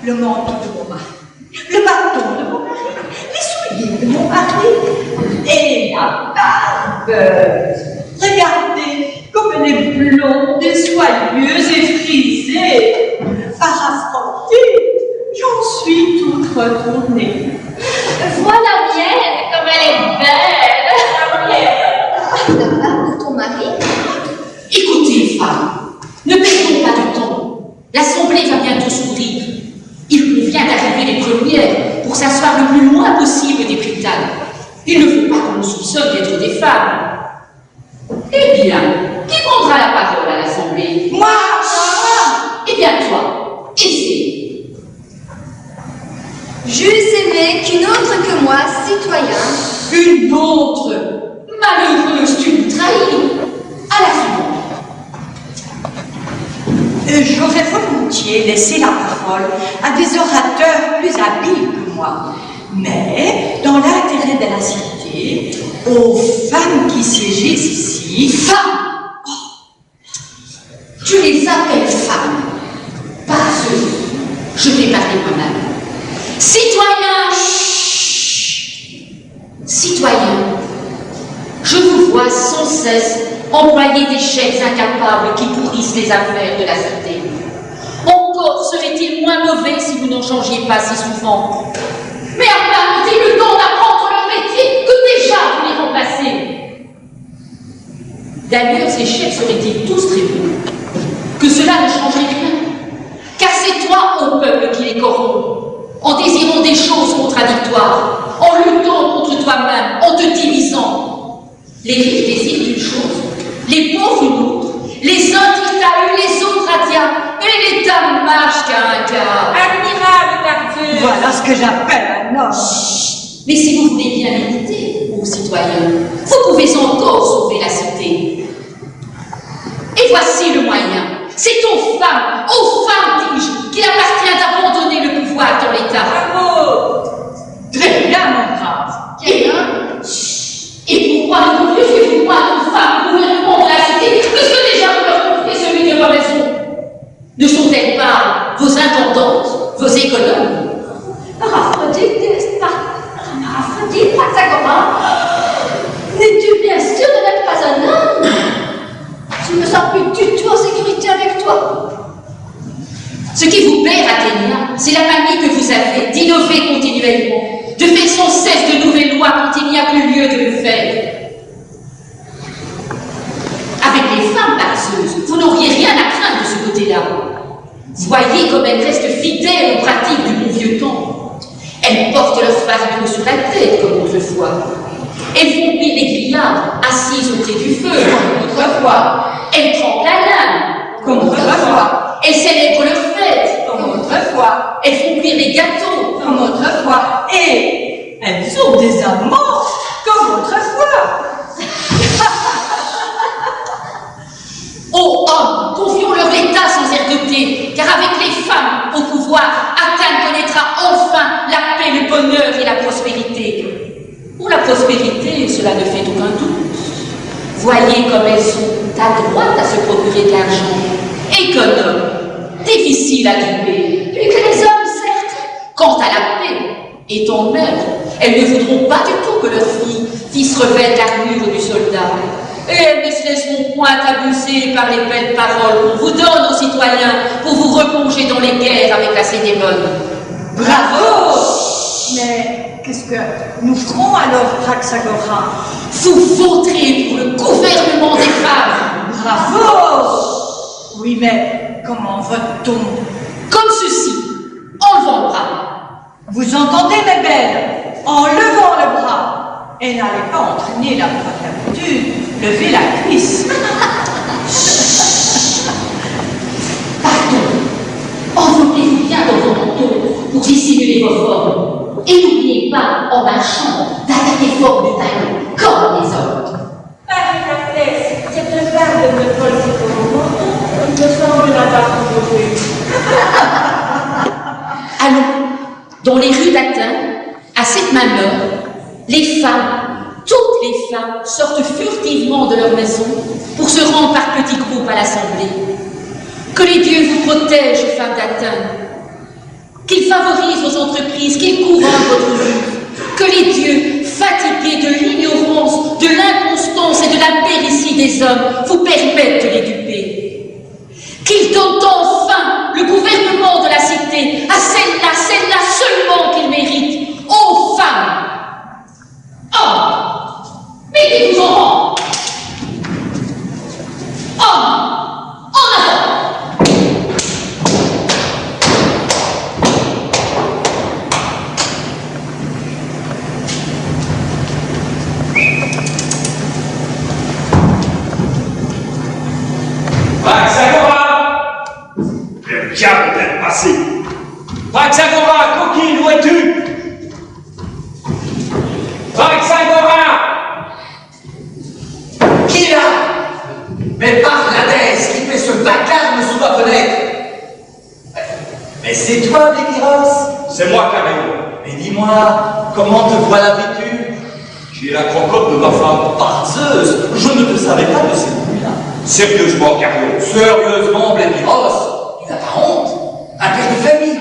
Le manteau de mon mari, le bâton de mon mari, les souliers de mon mari et la barbe. Regardez comme elle est blonde et soyeuse et frisée. Par affrontée, j'en suis toute retournée. Voilà bien comme elle est belle. La barbe de ton mari? Écoutez, femmes, ne perdons pas de temps. L'assemblée va bientôt s'ouvrir. Il convient d'arriver les premières pour s'asseoir le plus loin possible des brutales. Il ne faut pas qu'on nous soupçonne d'être des femmes. Eh bien, qui prendra la parole à l'assemblée? Moi! Eh bien, toi, essaie. J'eusse aimé qu'une autre que moi, citoyen. Une autre? Malheureuse, tu nous trahis. À la suivante. J'aurais volontiers laissé la parole à des orateurs plus habiles que moi, mais dans l'intérêt de la cité, aux femmes qui siégissent ici. Femmes! Oh. Tu les appelles femmes. Paresseuses. Je vais parler moi-même. Citoyens! Citoyens, je vous vois sans cesse employer des chefs incapables qui pourrissent les affaires de la cité. Encore serait-il moins mauvais si vous n'en changiez pas si souvent. Mais à part le temps d'apprendre leur métier que déjà vous les remplacez. D'ailleurs, ces chefs seraient-ils tous très bons? Que cela ne changerait rien. Car c'est toi, ô peuple, qui les corrompt, en désirant des choses contradictoires, en luttant contre toi-même, en te divisant. Les riches désirent une chose, les pauvres une autre, les uns disent à eux, les autres à diable, et l'État marche qu'à un quart. Admirable Tardieu. Voilà ce que j'appelle un homme. Mais si vous voulez bien méditer, ô citoyens, vous pouvez encore sauver la cité. Et voici le moyen. C'est aux femmes, dis-je, qu'il appartient d'abandonner le pouvoir dans l'État. Bravo! Très bien, mon brave. Bien. Et pourquoi ne confiez-vous pas aux femmes le gouvernement de la cité, puisque déjà vous leur confiez celui de vos raisons? Ne sont-elles pas vos intendantes, vos économes? Aphrodite, n'est-ce pas? Aphrodite, Praxagora? N'es-tu bien sûr de n'être pas un homme? Je me sens plus du tout en sécurité avec toi. Ce qui vous plaît, Athénia, c'est la manie que vous avez d'innover continuellement, de faire sans cesse de nouvelles lois quand il n'y a plus lieu de le faire. Avec les femmes paresseuses, vous n'auriez rien à craindre de ce côté-là. Voyez comme elles restent fidèles aux pratiques du bon vieux temps. Elles portent leur fardeau sur la tête comme autrefois. Elles font cuire les grillades assises au pied du feu comme autrefois. Elles trempent la lame Comme autrefois. Elles célèbrent leurs fêtes Comme autrefois. Elles font cuire les gâteaux Comme autrefois. Et elles ont des amants comme autrefois. Ô hommes, confions-leur l'État sans ergoter, car avec les femmes au pouvoir, Athènes connaîtra enfin la paix, le bonheur et la prospérité. Pour la prospérité, cela ne fait aucun doute. Voyez comme elles sont adroites à se procurer de l'argent, économes, difficiles à duper, plus que les hommes, certes. Quant à la paix, étant mères, elles ne voudront pas du tout que leur fils revête l'armure du soldat. Et elles ne se laisseront point abuser par les belles paroles qu'on vous donne aux citoyens pour vous replonger dans les guerres avec la Cédémone. Bravo! Mais qu'est-ce que nous ferons alors, Praxagora? Vous voterez pour le gouvernement des femmes. Bravo! Oui, mais comment vote-t-on? Comme ceci, en levant le bras. Vous entendez, mes belles? En levant le bras. Et n'allez pas entraîner la première habitude, levez la cuisse. Pardon, enveloppez-vous bien dans vos manteaux pour dissimuler vos formes. Et n'oubliez pas, en marchant, d'attaquer fort du talon, comme les hommes. Marie-Laftesse, cette barbe de Paul Sicoron, il me semble n'avoir trouvé. Allons, dans les rues d'Athènes, à cette même heure, les femmes, toutes les femmes, sortent furtivement de leur maison pour se rendre par petits groupes à l'assemblée. Que les dieux vous protègent, femmes d'Athènes. qu'il favorise vos entreprises, qu'il couronne votre vie, que les dieux, fatigués de l'ignorance, de l'inconstance et de l'impéritie des hommes, vous permettent de les duper. Qu'il donne enfin le gouvernement de la cité à celle-là seulement qu'il mérite, aux femmes. Hommes, mettez-vous en rang. Hommes, en avant. Praxagora! Le diable est passé! Praxagora, coquine, où es-tu? Praxagora! Qui est là? Mais par la déesse qui fait ce vacarme sous ma fenêtre! Mais c'est toi, Bépiros? C'est moi, Cario. Mais dis-moi, comment te voilà vêtu? J'ai la crocotte de ma femme. Par Zeus, je ne te savais pas de cette nuit-là. Sérieusement, Cario. Sérieusement, Bépiros, tu n'as pas honte? Un père de famille,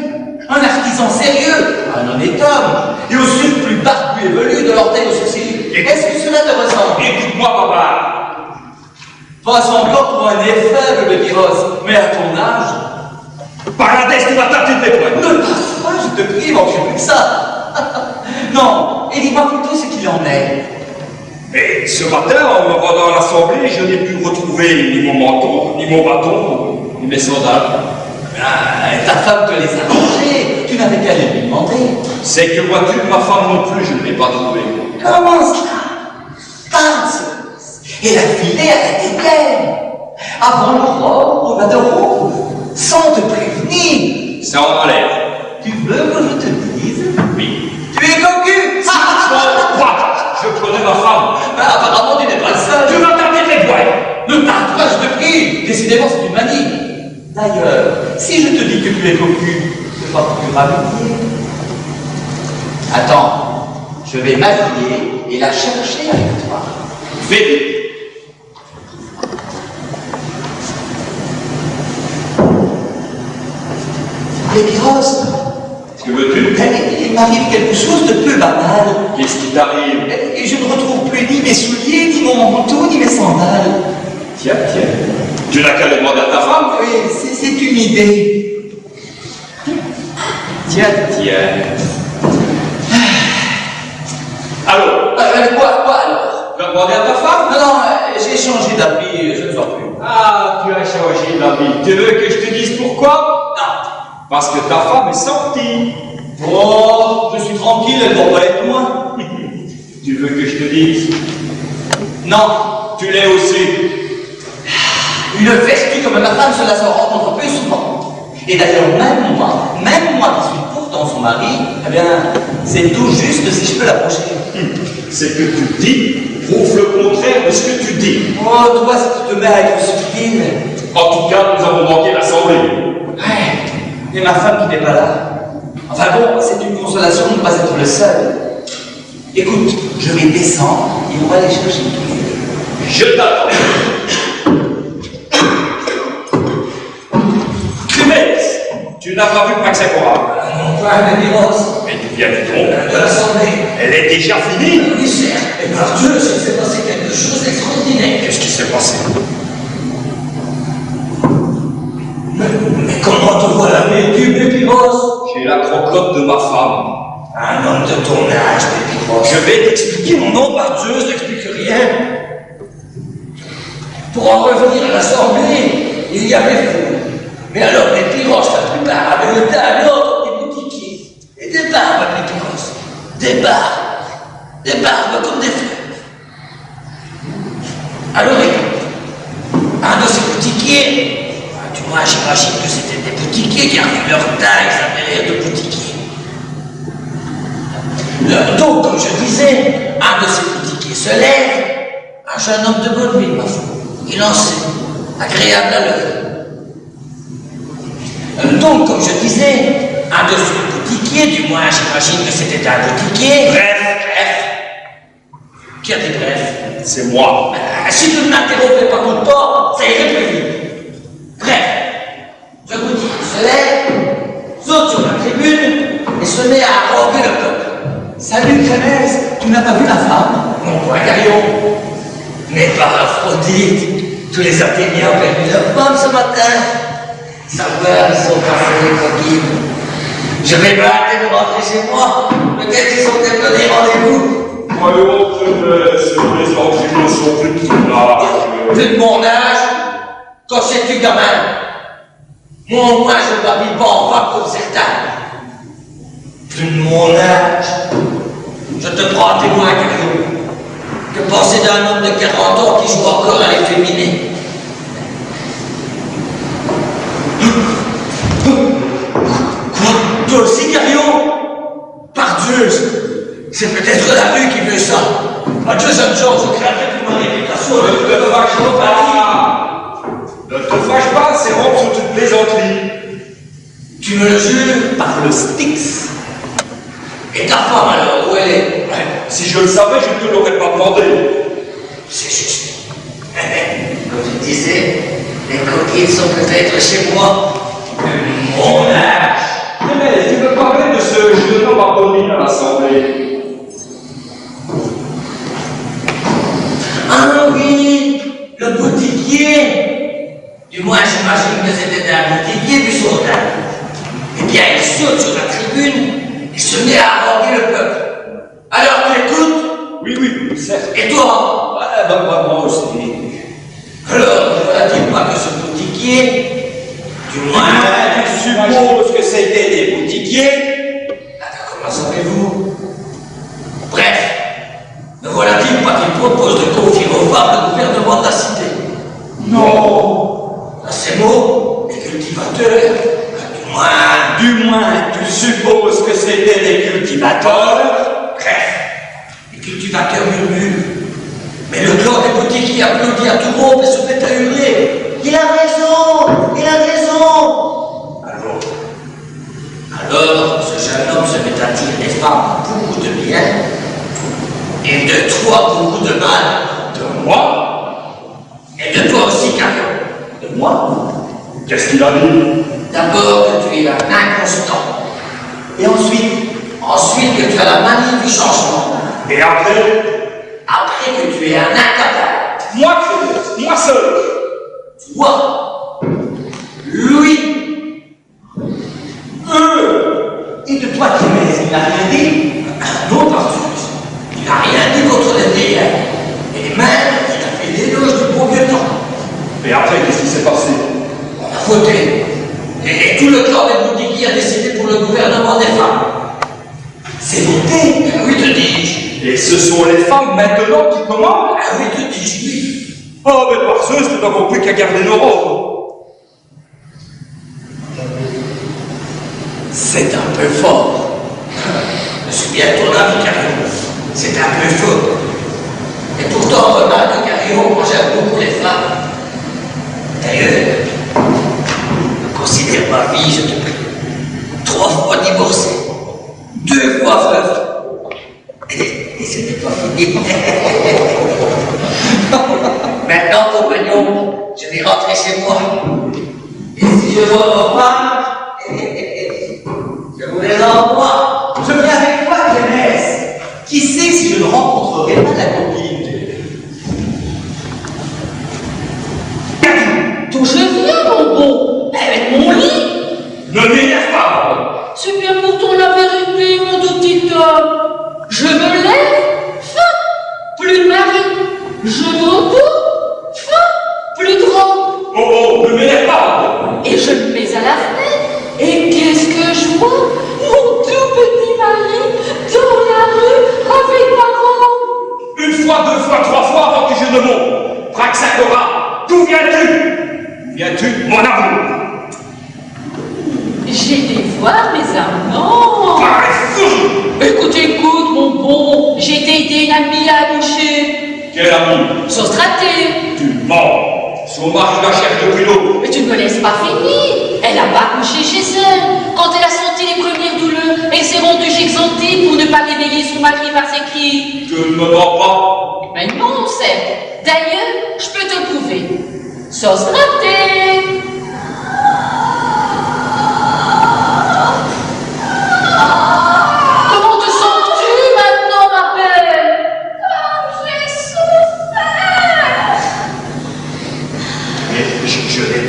un artisan sérieux, un honnête homme, et au surplus barbu et velu de l'orteil au sourcil. Est-ce que cela te ressemble? Écoute-moi, papa. Pas encore pour un nez faible, Bépiros, mais à ton âge. Par la déesse, tu vas tâter de mes poings. Ne passe pas, je te prie, manque plus que ça. Non, et dis-moi plutôt ce qu'il en est. Mais ce matin, en me rendant à l'assemblée, je n'ai pu retrouver ni mon manteau, ni mon bâton, ni mes sandales. Ah, ta femme te les a rangés, tu n'avais qu'à les lui demander. C'est que vois-tu, ma femme non plus, je ne l'ai pas trouvée. Comment ça? Parce et la filée à la dégaine, avant l'aurore, au bas de rouge, sans te prévenir. Ça en a l'air. Tu veux que je te dise? Oui. Tu es cocu! Quoi? Je connais ma femme. Ben, apparemment, tu n'es pas le seul. Tu vas tâter de mes poings. Ne tarde pas, je te prie. Décidément, c'est une manie. D'ailleurs, si je te dis que tu es cocu, c'est pas plus rhabiller. Attends, je vais m'habiller et la chercher avec toi. Fais. Bépiros, Que veux-tu? il m'arrive quelque chose de peu banal. Qu'est-ce qui t'arrive? Et je ne retrouve plus ni mes souliers, ni mon manteau, ni mes sandales. Tiens. Tu n'as qu'à le demander à ta femme? Oui, c'est une idée. Tiens. Alors? Quoi alors? Tu as demandé à ta femme? Non, j'ai changé d'habit, je ne sors plus. Ah, tu as changé d'habit. Tu veux que je te dise pourquoi? Non. Parce que ta femme est sortie. Oh, je suis tranquille, elle ne va pas être loin. Tu veux que je te dise? Non. Tu l'es aussi. Une vertu comme ma femme, cela se rencontre peu souvent. Et d'ailleurs, même moi qui suis pourtant son mari, eh bien, c'est tout juste si je peux l'approcher. C'est que tu dis prouve le contraire de ce que tu dis. Oh, toi, si tu te mets à être subtil. En tout cas, nous avons manqué l'assemblée. Ouais, et ma femme qui n'est pas là. Enfin bon, c'est une consolation de ne pas être le seul. Écoute, je vais descendre et on va aller chercher. Je t'attends. Tu n'as pas vu Praxagora? Non, pas Bépiros. Mais d'où viens-tu donc? De l'assemblée. Elle est déjà finie? Oui, certes. Et par Dieu, il s'est passé quelque chose d'extraordinaire. Qu'est-ce qui s'est passé? Mais comment te voilà vêtu, Bépiros? J'ai la crocotte de ma femme. Un homme de ton âge, Bépiros. Je vais t'expliquer, mon nom par Dieu, je n'explique rien. Pour en revenir à l'assemblée, il y avait fou. Mais alors, Bépiros, la plupart avaient le teint à l'ordre des boutiquiers. Et des barbes, Bépiros. Des barbes. Des barbes comme des fleurs. Alors, écoute, un de ces boutiquiers, du moins, j'imagine que c'était des boutiquiers qui avaient leur taille, ça avait l'air de boutiquiers. Donc, comme je disais, un de ces boutiquiers se lève, un jeune homme de bonne mine, ma foi. Il en sait, agréable à l'œil. Donc, comme je disais, un de ces boutiquiers, du moins j'imagine que c'était un boutiquier. Bref. Qui a dit bref? C'est moi. Si tu ne m'interrompais pas tout le temps, ça irait plus vite. Bref, ce boutiquier se lève, saute sur la tribune, Aphrodite, tous les Athéniens ont perdu leur femme ce matin. Savoir, ils sont passés les coquilles. Je vais me hâter de rentrer chez moi. Peut-être qu'ils ont donné rendez-vous. Voyons, jeunesse, les entrées ne sont plus de ton âge. Plus de mon âge? Quand j'étais gamin. Moi au moins je ne m'habille pas en femme comme certains. Plus de mon âge. Je te prends à témoin, Cario. Que penser d'un homme de 40 ans qui joue encore à l'efféminé? Quoi? Toi aussi, Cario? Par Dieu, c'est peut-être la rue qui veut ça. À deux jeunes gens, je craindrais pour ma réputation. Ne te fâche pas. Ne te fâche pas, c'est rompre sur toute plaisanterie. Tu me le jures par le Styx. Et ta femme alors, où elle est? Si je le savais, je ne te l'aurais pas demandé. C'est juste. Comme je disais, les coquilles sont peut-être chez moi. Mon âge. Mais tu me parlais de ce jeune homme abonné à l'Assemblée. Ah oui, le boutiquier. Du moins, j'imagine que c'était un boutiquier du Jourdain. Eh bien, il saute sur la tribune et se met à haranguer le peuple. Alors, tu écoutes? Oui, certes. Et toi? Moi aussi. Alors, ne voilà-t-il pas que ce boutiquier, du moins... Tu supposes que c'était des boutiquiers? Comment savez-vous? Bref, ne voilà-t-il pas qu'il propose de confier aux femmes le gouvernement de la cité? Non. À ces mots, les cultivateurs, Du moins, tu supposes que c'était des cultivateurs? Bref, les cultivateurs murmurent. Mais le clan des boutiquiers applaudit à tout rompre et se met à hurler. Il a raison! Il a raison! Alors, ce jeune homme se met à dire des femmes beaucoup de bien et de toi beaucoup de mal. De moi? Et de toi aussi, Cario. De moi? Qu'est-ce qu'il a dit? D'abord que tu es un inconstant. Et ensuite que tu as la manie du changement. Et après? Après que tu es un incapable. Moi, Clémence, moi seul. Toi, lui, eux. Et de toi, Clémence, il n'a rien dit? Non, Tartus. Il n'a rien dit contre les vieillards. Et même, il a fait l'éloge du bon vieux temps. Et après, qu'est-ce qui s'est passé? On a voté. Et tout le clan des boutiquiers a décidé pour le gouvernement des femmes. C'est voté? Oui, te dis-je. Et ce sont les femmes maintenant qui commandent? Ah oui, te dis-je, oui. Oh, mais par Zeus, nous n'avons plus qu'à garder nos robes. C'est un peu fort. Je suis bien ton avis, Cario. C'est un peu faux. Et pourtant, remarque que Cario j'aime beaucoup les femmes. D'ailleurs, considère ma vie, je te prie. 3 fois divorcé, 2 fois veuve. Et ce n'est pas fini. Maintenant, compagnon, je vais rentrer chez moi. Et si je vois vos femmes, je vous les envoie. Je viens avec toi, Clémence. Qui sait si je ne rencontrerai pas la copine de... D'où je viens, mon bon? Avec mon lit? Ne m'énerve pas! C'est bien pourtant la vérité, mon doux petit homme. Je me lève, fin, plus de mari. Je m'entoure, fin, plus de robe. Oh, ne m'énerve pas! Et je me mets à la fenêtre. Et qu'est-ce que je vois? Mon tout petit mari dans la rue avec ma robe. 1 fois, 2 fois, 3 fois avant que je ne monte. Praxagora, d'où viens-tu? Viens-tu, mon amour? J'ai été voir mes amants. Écoute, mon bon. J'ai aidé une amie à accoucher. Quel ami? Sostraté. Tu mens. Son mari la cherche depuis l'eau. Mais tu ne me laisses pas finir. Elle n'a pas accouché chez elle. Quand elle a senti les premières douleurs, elle s'est rendue chez Xanthine pour ne pas réveiller son mari par ses cris. Tu ne me mens pas. Mais non, c'est. D'ailleurs, je peux te le prouver. Sostraté. Comment te sens-tu maintenant, ma belle? J'ai souffert.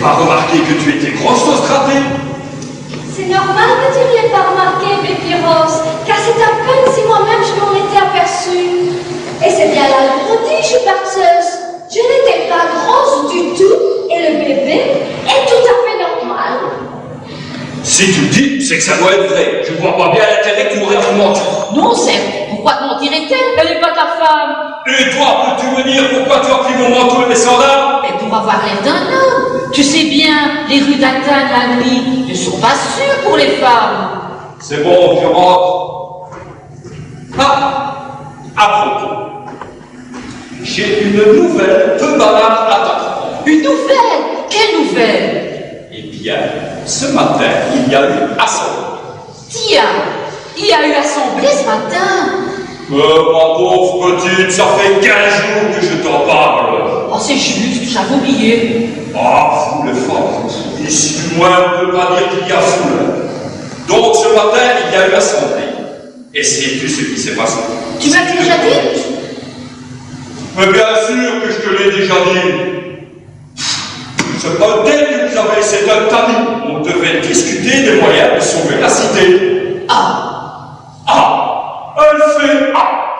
pas remarqué que tu étais grosse au scrappé? C'est normal que tu ne l'aies pas remarqué, Pépiros, car c'est à peine si moi-même je m'en étais aperçue. Et c'est bien là le prodige, Barceuse. Je n'étais pas grosse du tout, et le bébé est tout à fait normal. Si tu le dis, c'est que ça doit être vrai. Je vois pas bien l'intérêt que tu aurais à me mentir. Non, certes. Pourquoi te mentirait-elle? Elle n'est pas ta femme. Et toi, peux-tu me dire pourquoi tu as pris mon manteau et mes sandales? Mais pour avoir l'air d'un homme. Tu sais bien, les rues d'Athènes la nuit ne sont pas sûres pour les femmes. C'est bon, je rentre. Ah, à propos. J'ai une nouvelle peu banale à t'apprendre. Une nouvelle? Quelle nouvelle? Eh bien, ce matin, il y a eu assemblée. Tiens, il y a eu assemblée ce matin. Ma pauvre petite, ça fait 15 jours que je t'en parle. Oh, c'est juste, j'avais oublié. Ah, vous les femmes, ici du moins on ne peut pas dire qu'il y a foule. Donc ce matin, il y a eu assemblée. Et sais-tu ce qui s'est passé? Tu m'as déjà dit? Mais bien sûr que je te l'ai déjà dit. C'est pas dès que vous avez essayé d'un tamis. On devait discuter des moyens de sauver la cité. Elle fait A.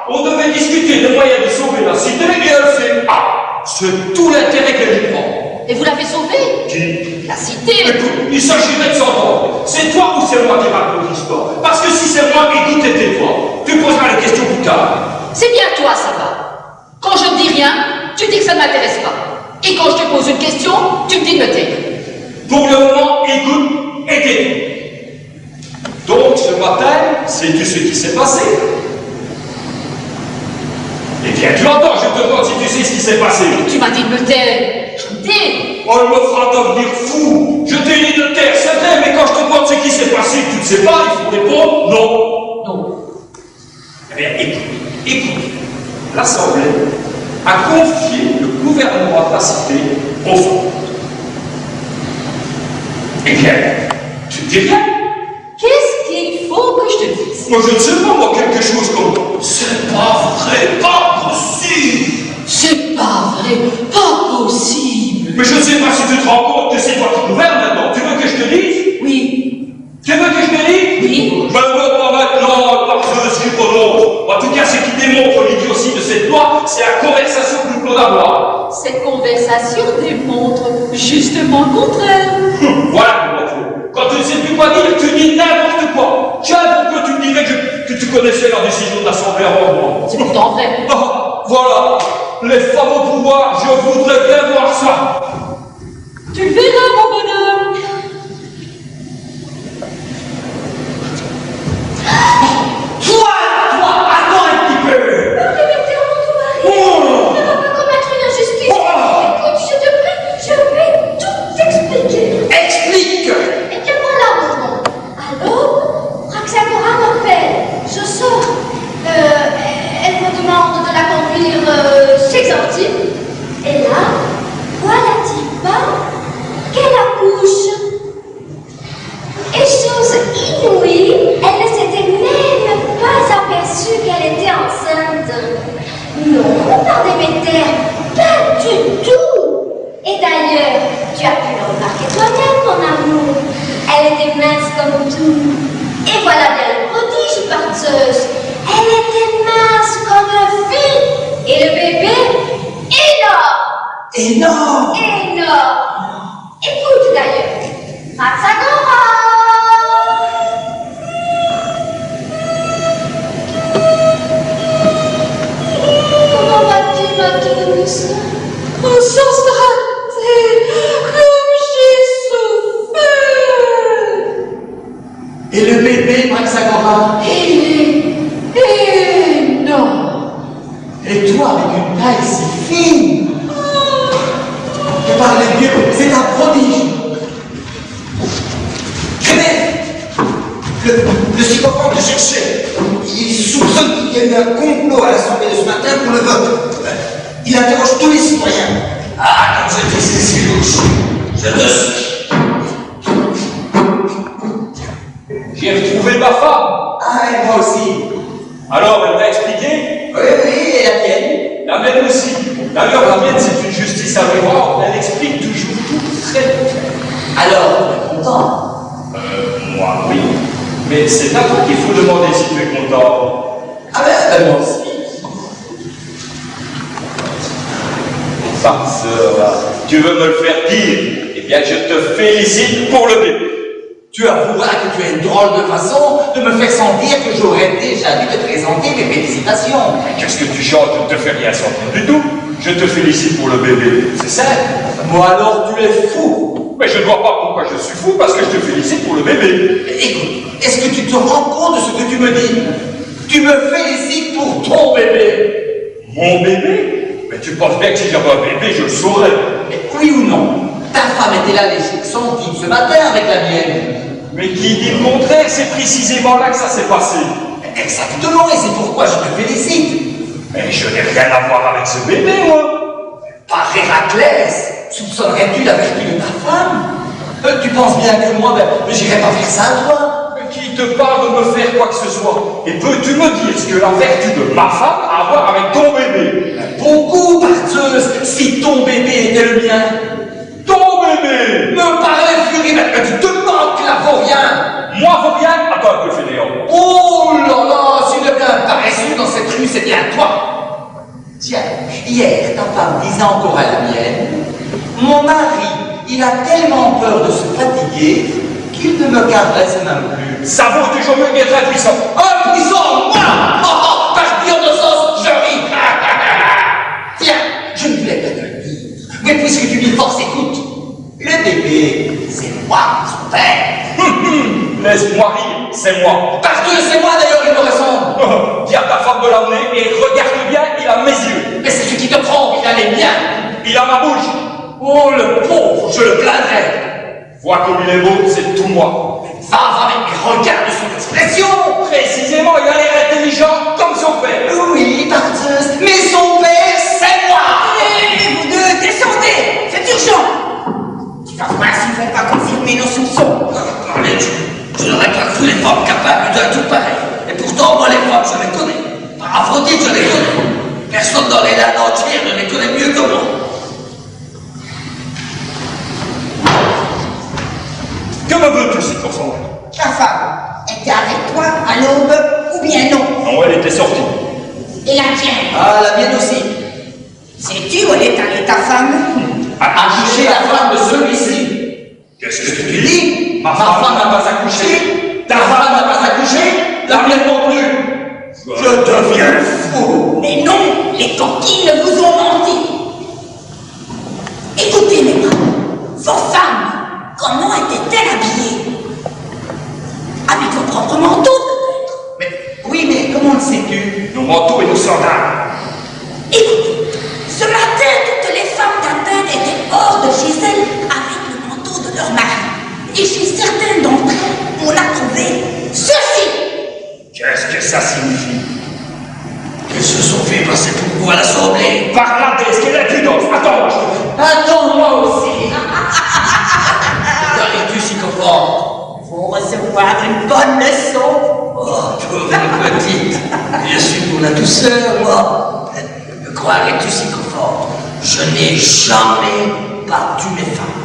On devait discuter des moyens de sauver la cité et elle fait A. C'est tout l'intérêt qu'elle y prend. Et vous l'avez sauvée? Qui? La cité. Écoute, il s'agirait de s'entendre. C'est toi ou c'est moi qui raconte l'histoire? Parce que si c'est moi, écoute et tais-toi. Tu poseras les questions plus tard. C'est bien toi, ça va. Quand je ne dis rien, tu dis que ça ne m'intéresse pas. Et quand je te pose une question, tu me dis de me taire. Pour le moment, écoute et tais-toi. Donc, ce matin, sais-tu ce qui s'est passé? Eh bien, tu entends, je te demande si tu sais ce qui s'est passé. Tu m'as dit de me taire. Je me tais. On me fera devenir fou. Je t'ai dit de taire, c'est vrai, mais quand je te demande ce qui s'est passé, tu ne sais pas, il faut répondre non. Non. Eh bien, écoute. L'Assemblée a confié le gouvernement de la cité aux femmes. Eh bien, tu ne dis rien? Qu'est-ce qu'il faut que je te dise? Moi, je ne sais pas, moi, quelque chose comme c'est pas vrai, pas possible. C'est pas vrai, pas possible. Mais je ne sais pas si tu te rends compte que c'est toi qui gouvernes maintenant. Tu veux que je te dise? Oui. Tu veux que je te dise? Oui. Ben non, pas maintenant, parce que je suis prononce. En tout cas, ce qui démontre l'idiotie de cette loi, c'est la conversation que nous venons d'avoir. Cette conversation démontre justement le contraire. Voilà comment tu es. Quand tu ne sais plus quoi dire, tu dis n'importe quoi. Tiens, pourquoi tu me dirais que tu connaissais la décision de l'Assemblée avant moi? C'est pourtant vrai. Ah, voilà. Les femmes au pouvoir, je voudrais bien voir ça. Tu le verras, mon bonhomme. Toi, attends un petit peu. Liberté en mon mari. Ne va pas commettre une injustice. Écoute, je te prie, je vais tout t'expliquer. Explique. Et bien voilà, mon alors, Praxagora m'appelle. Je sors. Elle me demande de la conduire chez Xanthi. Et là, voilà-t-il pas qu'elle accouche. Et chose inouïe, elle ne s'était même pas aperçue qu'elle était enceinte. Non, par Déméter, pas du tout. Et d'ailleurs, tu as pu le remarquer toi-même, mon amour. Elle était mince comme tout. Et voilà bien le prodige, Barceuse. Elle était mince comme un fil. Et le bébé, énorme. Énorme. Énorme. Écoute d'ailleurs, Praxagora. Comment vas-tu, ma douce? Oh, sans se rater, comme j'ai souffert. Et le bébé, Praxagora? Il est énorme. Et toi, avec une taille si fine. Et par les dieux, c'est un prodige. Le psychopathe te cherchait. Il soupçonne qu'il y a eu un complot à l'Assemblée de ce matin pour le vote. Il interroge tous les citoyens. Ah, comme je dis, c'est si louche. Je te suis. J'ai retrouvé ma femme. Ah, et moi aussi. Alors, elle t'a expliqué? Oui, et la tienne? La mienne aussi. D'ailleurs, la mienne, c'est une justice avérante. Elle explique toujours tout très bien. Alors, tu es content? Moi, oui. Mais c'est à toi qu'il faut demander si tu es content. Ah ben, moi aussi. Farceur, tu veux me le faire dire? Eh bien, je te félicite pour le bébé. Tu avoueras que tu as une drôle de façon de me faire sentir que j'aurais déjà dû te présenter mes félicitations. Qu'est-ce que tu chantes? Je ne te fais rien sentir du tout. Je te félicite pour le bébé. C'est ça? Moi alors, tu es fou. Mais je ne vois pas pourquoi je suis fou, parce que je te félicite pour le bébé. Écoute, est-ce que tu te rends compte de ce que tu me dis? Tu me félicites pour ton bébé. Mon bébé? Mais tu penses bien que si j'avais un bébé, je le saurais. Mais oui ou non? Ta femme était là lécher son type ce matin avec la mienne. Mais qui dit le contraire? C'est précisément là que ça s'est passé. Exactement, et c'est pourquoi je te félicite. Mais je n'ai rien à voir avec ce bébé, moi. Par Héraclès, soupçonnerais-tu la vertu de ta femme? Tu penses bien que moi, j'irai pas faire ça à toi? Mais qui te parle de me faire quoi que ce soit? Et peux-tu me dire ce que la vertu de ma femme a à voir avec ton bébé? Beaucoup, par Zeus, si ton bébé était le mien. Ton bébé! Me parle furie, mais tu te manques la vaurien. Moi, Vaurien? Attends un peu, Fédéon. Oh là là, s'il y a bien un paresseux dans cette rue, c'est bien toi. Tiens, hier, ta femme disait encore à la mienne, mon mari, il a tellement peur de se fatiguer qu'il ne me caresse même plus. Ça vaut toujours mieux d'être impuissant. Impuissant, moi! Oh, par pire de sens, je ris. Tiens, je ne voulais pas te le dire. Mais puisque tu m'y forces, écoute. Le bébé, c'est moi, son père. Laisse-moi rire, c'est moi. Parce que c'est moi d'ailleurs, il me ressemble. Dis à ta femme de l'emmener et regarde bien, il a mes yeux. Mais c'est ce qui te prend, il a les miens. Il a ma bouche. Oh le pauvre, je le plaindrai. Vois comme il est beau, c'est tout moi. Va, mais regarde son expression. Précisément, il a l'air intelligent comme son père. Oui, par Zeus, mais son père, c'est moi. Allez, vous deux, descendez! C'est urgent! Tu vas voir s'ils ne vont pas confirmer nos soupçons. Allez, je n'aurais pas cru les femmes capables d'un tout pareil. Et pourtant, moi, les femmes, je les connais. Par Aphrodite, je les connais. Personne dans les landes entières ne les connaît mieux que moi. Que me veux-tu, Sycophante? Ta femme était avec toi à l'aube ou bien non? Non, elle était sortie. Et la tienne? Ah, la mienne aussi. Sais-tu où elle est allée, ta femme? À juger la femme de celui-ci. Qu'est-ce que tu Tu dis? dis, ma femme n'a pas accouché. Ta femme n'a pas accouché. La mienne non plus. Je deviens fou. Mais non, les coquines vous ont menti. Écoutez, mes bras, vos femmes, comment étaient-elles habillées? Avec vos propres manteaux, peut-être? Mais, oui, mais comment le sais-tu? Nos manteaux et nos sandales. Écoutez, ce matin, toutes les femmes d'Athènes étaient hors de chez elles avec le manteau de leur mari. Et chez certaines d'entre elles, on a trouvé ceci. Qu'est-ce que ça signifie? Ils se sont fait passer pour vous à l'assemblée. Par la déesse, quelle impudence! Attends, je te... Attends-moi aussi. Qu'arrives-tu, Sycophante? Faut recevoir une bonne leçon. Oh, pauvre petite. Je suis pour la douceur, moi. Me croirais-tu, Sycophante? Je n'ai jamais battu mes femmes.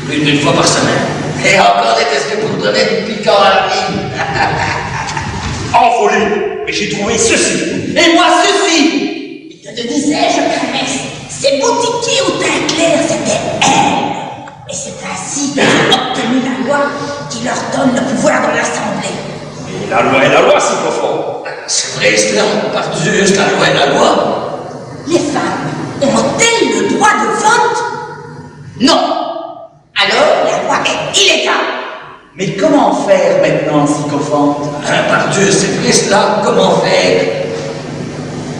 Plus d'une fois par semaine. Et encore n'était-ce que pour donner du piquant à la mine. En folie! Mais j'ai trouvé ceci! Et moi, ceci! Que te disais-je, promesse? Ces boutiquiers au teint clair, c'était elles. Et c'est ainsi qu'elles ont obtenu la loi qui leur donne le pouvoir dans l'Assemblée. Et la loi est la loi, Sycophante! C'est vrai, cela, par Zeus, la loi est la loi. Les femmes ont-elles le droit de vote? Non. Alors, la loi est illégale. Mais comment faire maintenant, Sycophante? Par Dieu, c'est vrai cela, comment faire?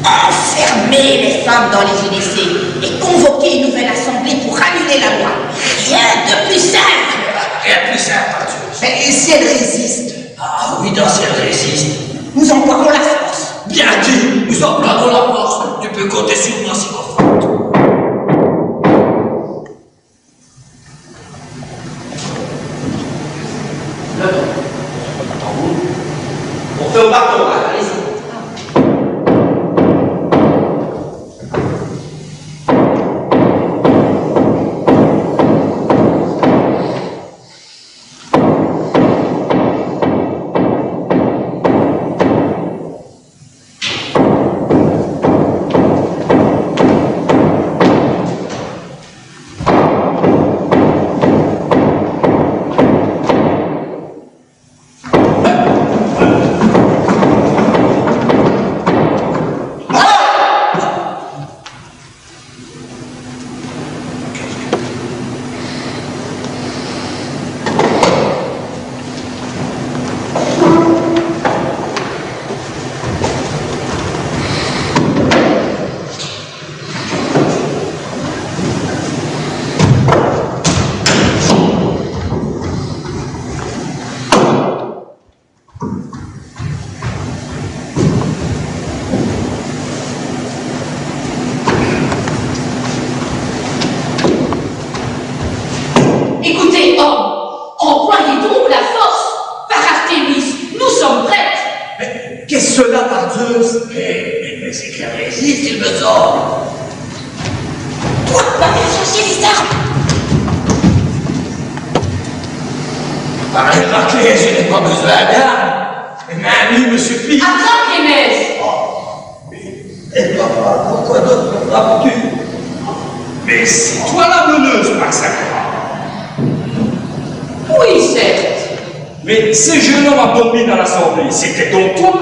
Enfermer les femmes dans les gynécées et convoquer une nouvelle assemblée pour annuler la loi. Rien de plus simple. Rien de plus simple, par Dieu. Mais et si elle résiste? Ah oui, dans si elle résiste. Nous emploierons la force. Bien dit, nous emploierons la force. Tu peux compter sur moi, Sycophante. On fait au marteau, hein, allez-y. menteuse. Mais c'est qu'elle résiste, il me semble. Toi, va faire chercher les armes. Par Héraclès, je n'ai pas besoin d'armes. Ma nuit me suffit. Attends, Clémès. Et papa, pourquoi d'autres me frappes-tu? Mais c'est toi la meneuse, Maxacra. Oui, certes. Mais ces jeunes hommes abominés à l'Assemblée, c'était donc toi?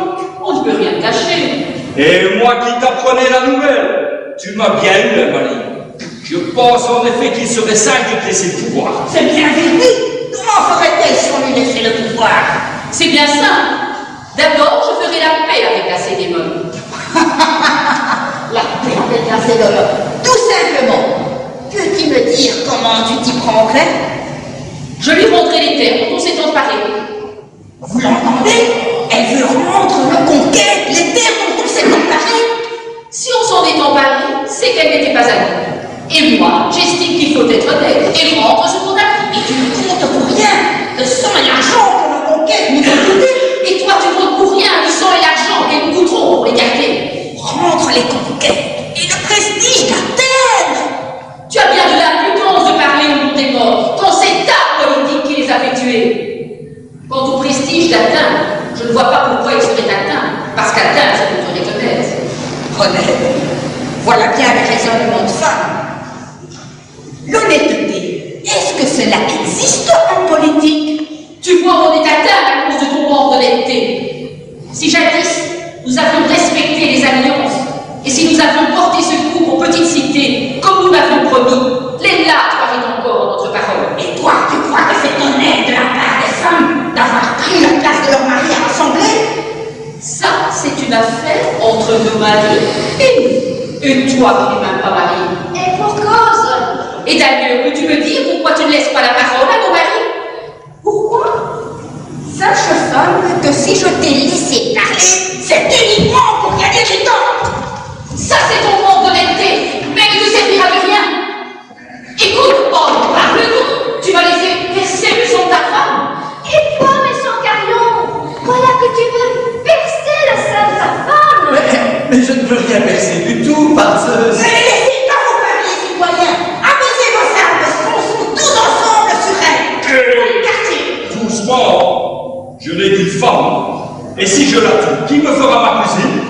On ne peut rien cacher. Et moi qui t'apprenais la nouvelle, tu m'as bien eu, Marie. Je pense en effet qu'il serait sage de te laisser le pouvoir. C'est bien vu. Comment ferait-elle si on lui laissait le pouvoir? C'est bien simple. D'abord, je ferai la paix avec Lacédémone. La paix avec Lacédémone. Tout simplement. Peux-tu me dire comment tu t'y prendrais? Je lui rendrai les terres dont on s'est emparé. Vous l'entendez? Elle veut rendre nos conquêtes, les terres dont on s'est emparé. Si on s'en est emparé, c'est qu'elle n'était pas à nous. Et moi, j'estime qu'il faut être honnête et rendre ce qu'on a pris. Et tu ne comptes pour rien. Le sang et l'argent pour nos conquêtes nous ont coûté. Et toi, tu comptes pour rien le sang et l'argent et nous coûterons pour les garder. Rendre les conquêtes et le prestige d'Athènes. Tu as bien de l'impudence de parler au monde des morts quand c'est ta politique qui les a fait tuer. Quant au prestige d'Athènes, je ne vois pas pourquoi il serait atteint, parce qu'Athènes, c'est notre reconnaître. Honnête. Voilà bien les raisonnements de femme. L'honnêteté, est-ce que cela existe en politique? Tu vois, on est atteint à cause de ton manque d'honnêteté. Si jadis, nous avions respecté les alliances, et si nous avions porté secours aux petites cités, comme nous l'avions promis, les lacs croiraient encore en notre parole. Et toi, tu crois que c'est honnête de la part des femmes d'avoir pris la place de leur mari à l'Assemblée? Ça, c'est une affaire entre nos maris et nous. Et toi qui n'es même pas marié. Et pour cause. Et d'ailleurs, peux-tu me dire pourquoi tu ne laisses pas la parole à nos maris? Pourquoi? Sache, femme, que si je t'ai laissé parler, c'est uniquement pour gagner du temps. Ça, c'est ton manque d'honnêteté, mais il ne servira de rien. Écoute, parle-nous. Tu vas laisser percer le sang de ta femme. Et toi, méchant carillon, voilà que tu veux percer le sein de ta femme. Mais je ne veux rien percer du tout, Parseuse. Ne les laissez pas vos papiers, citoyens. Abaissez vos armes, foncons tous ensemble sur elle. Dans le quartier. Doucement, je n'ai qu'une femme. Et si je la tue, qui me fera ma cousine?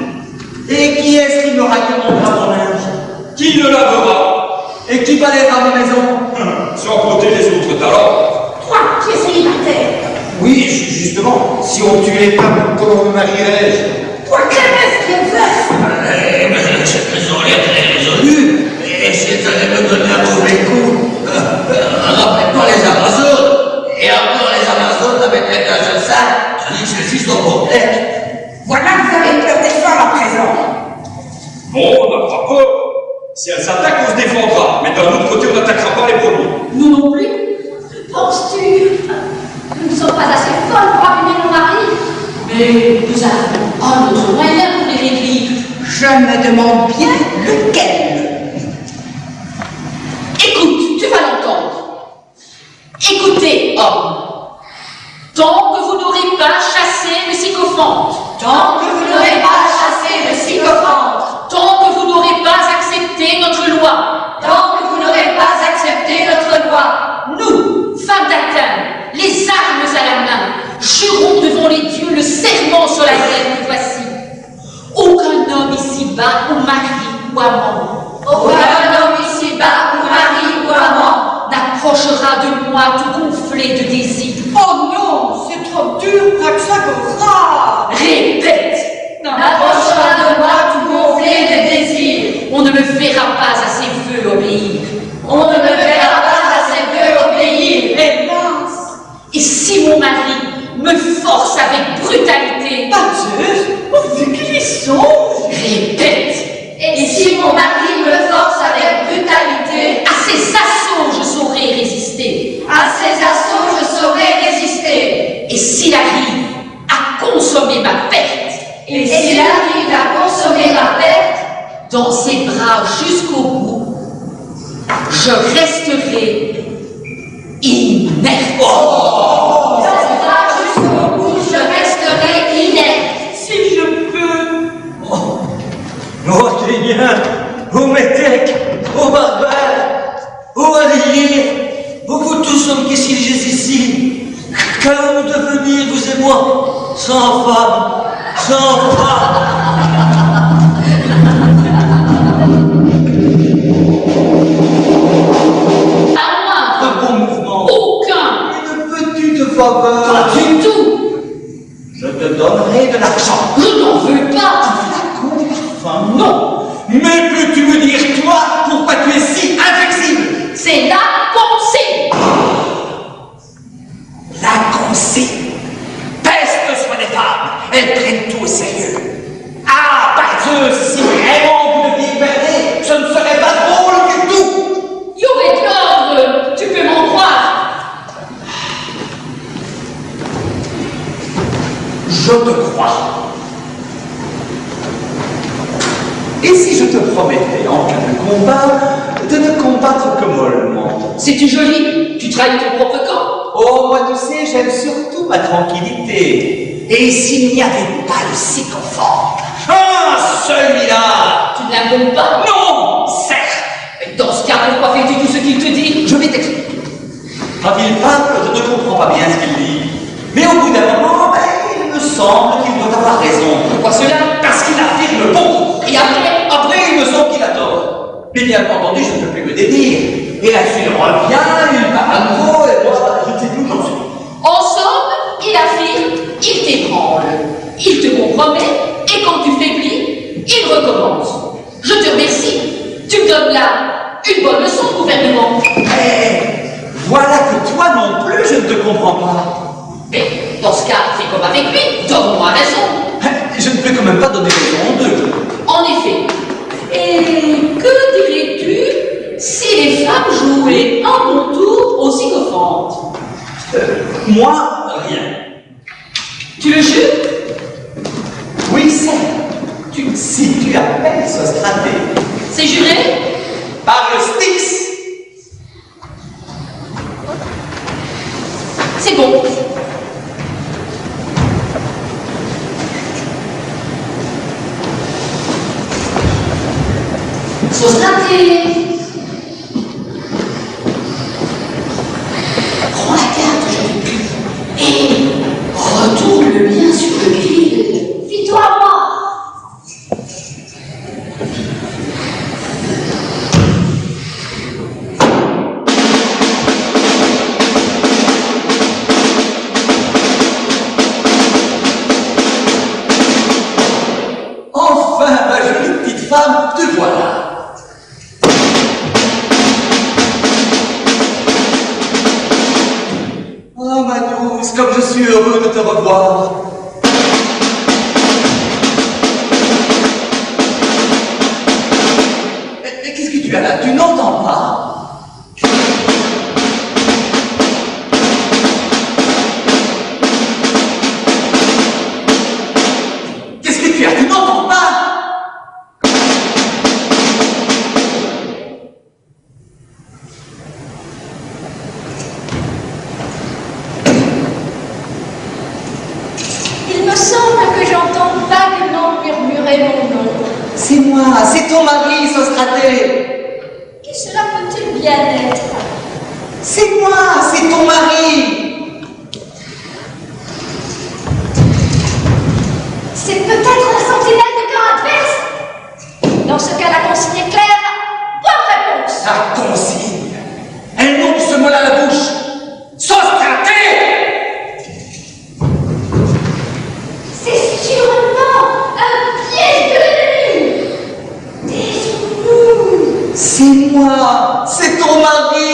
Et qui est-ce qui me racontera mon linge? Qui le lavera? Et qui balayera ma maison? Sans compter les autres talents. Toi, qui es célibataire. Oui, justement, si on tuait les femmes, comment me marierais-je? Toi, Clémès, qui es veuf. Mais cette maison est très résolue. Et si elle allait me donner un mauvais coup, rappelle-toi les Amazones. Et encore les Amazones avec un seul sac, tandis que ceux-ci sont complètes. Voilà que vous avez peur des femmes à présent. Bon, on n'a pas peur. Si elle s'attaque, on se défendra. Mais d'un autre côté, on n'attaquera pas les premiers. Nous non plus. Penses-tu? Nous ne sommes pas assez folles pour abîmer nos maris. Mais nous avons un autre moyen pour les réduire. Je me demande bien lequel. Écoute, tu vas l'entendre. Écoutez, homme. Tant que vous n'aurez pas chassé le sycophante, Tant que vous n'aurez pas chassé le sycophante, tant que vous n'aurez pas accepté notre loi, tant que vous n'aurez pas accepté notre loi, nous, femmes d'Athènes, les armes à la main, jurons devant les dieux le serment solennel que voici. Aucun homme ici-bas, ou mari ou amant, aucun homme ici-bas, ou mari ou amant, n'approchera de moi tout gonflé de désir. Oh non, c'est trop dur, Praxagora. Répète! n'approchera de moi tout gonflé de désir. On ne me verra pas à ses vœux obéir. On ne me verra pas à ses vœux obéir. Hélas, Et si mon mari me force avec brutalité, Zeus, oh, vu qu'il y songe. répète! Et si mon mari me force avec brutalité, À ses assauts je saurai résister. à ses assauts je saurai résister. Et s'il arrive à consommer ma perte, Et s'il arrive à consommer ma perte, dans ses bras jusqu'au bout, je resterai inerte. dans ses bras jusqu'au bout, je resterai inerte. Si je peux, Athéniens, aux Métèques, aux barbares, aux alliés, vous tous hommes qui siégez ici, qu'allons-nous devenir, vous et moi, sans femme, sans femme? Un bon mouvement. Aucun. Une petite faveur. Pas du tout. Je te donnerai de l'argent. Je n'en veux pas. Un flacon de parfum, non. Mais peux-tu me dire, toi, pourquoi tu es si inflexible? C'est la consigne. La consigne. Peste soit des femmes. Elles prennent tout au sérieux. Ah, par Dieu, si vraiment vous deviez berner, ce ne serait pas drôle du tout. You est l'ordre. Tu peux m'en croire. Je te crois. Et si je te promettais, en cas de combat, de ne combattre que mollement? C'est-tu joli? Tu trahis ton propre camp. Oh, moi, tu sais, j'aime surtout ma tranquillité. Et s'il n'y avait pas le sycophante? Ah, celui-là! Tu ne l'aimes pas? Non, certes. Dans ce cas, pourquoi fais-tu tout ce qu'il te dit? Je vais t'expliquer. Quand il parle, je ne comprends pas bien ce qu'il dit. Mais au bout d'un moment, il me semble qu'il doit avoir raison. Pourquoi cela? Parce qu'il affirme beaucoup. Et après? Après, il me semble qu'il a tort. Mais bien entendu, je ne peux plus me dédire. Et là-dessus, il revient, il parle à nouveau, et moi, je ne sais plus où j'en suis. En somme, il affirme, il t'ébranle, il te compromet, et quand tu faiblis, il recommence. Je te remercie. Tu me donnes là une bonne leçon de gouvernement. Mais voilà que toi non plus, je ne te comprends pas. Mais dans ce cas, fais comme avec lui, donne-moi raison. Je ne peux quand même pas donner raison aux deux. En effet. Et que dirais-tu si les femmes jouaient un bon tour aux sycophantes? Moi, rien. Tu le jures? Oui, certes. Si tu appelles ce straté. C'est juré? Par le Styx. C'est bon. Sostraté. Prends la carte, jeune pute, et retourne-le bien sur le grill. Fie-toi à moi. Enfin, ma jolie petite femme, te voilà. Oh, ma douce, comme je suis heureux de te revoir. Mais qu'est-ce que tu as là? Tu n'entends pas? Qu'est-ce que tu as? Tu n'entends pas? Il me semble que j'entends vaguement murmurer mon nom. C'est moi, c'est ton mari, Sostraté. Que cela peut-il bien être? C'est moi, c'est ton mari. C'est peut-être la sentinelle du camp adverse. Dans ce cas, la consigne est claire. Bonne réponse. La consigne. Elle monte ce mot-là à la bouche. Sostraté. C'est sûrement un piège de l'ennemi. Taisons-nous. C'est moi, c'est ton mari.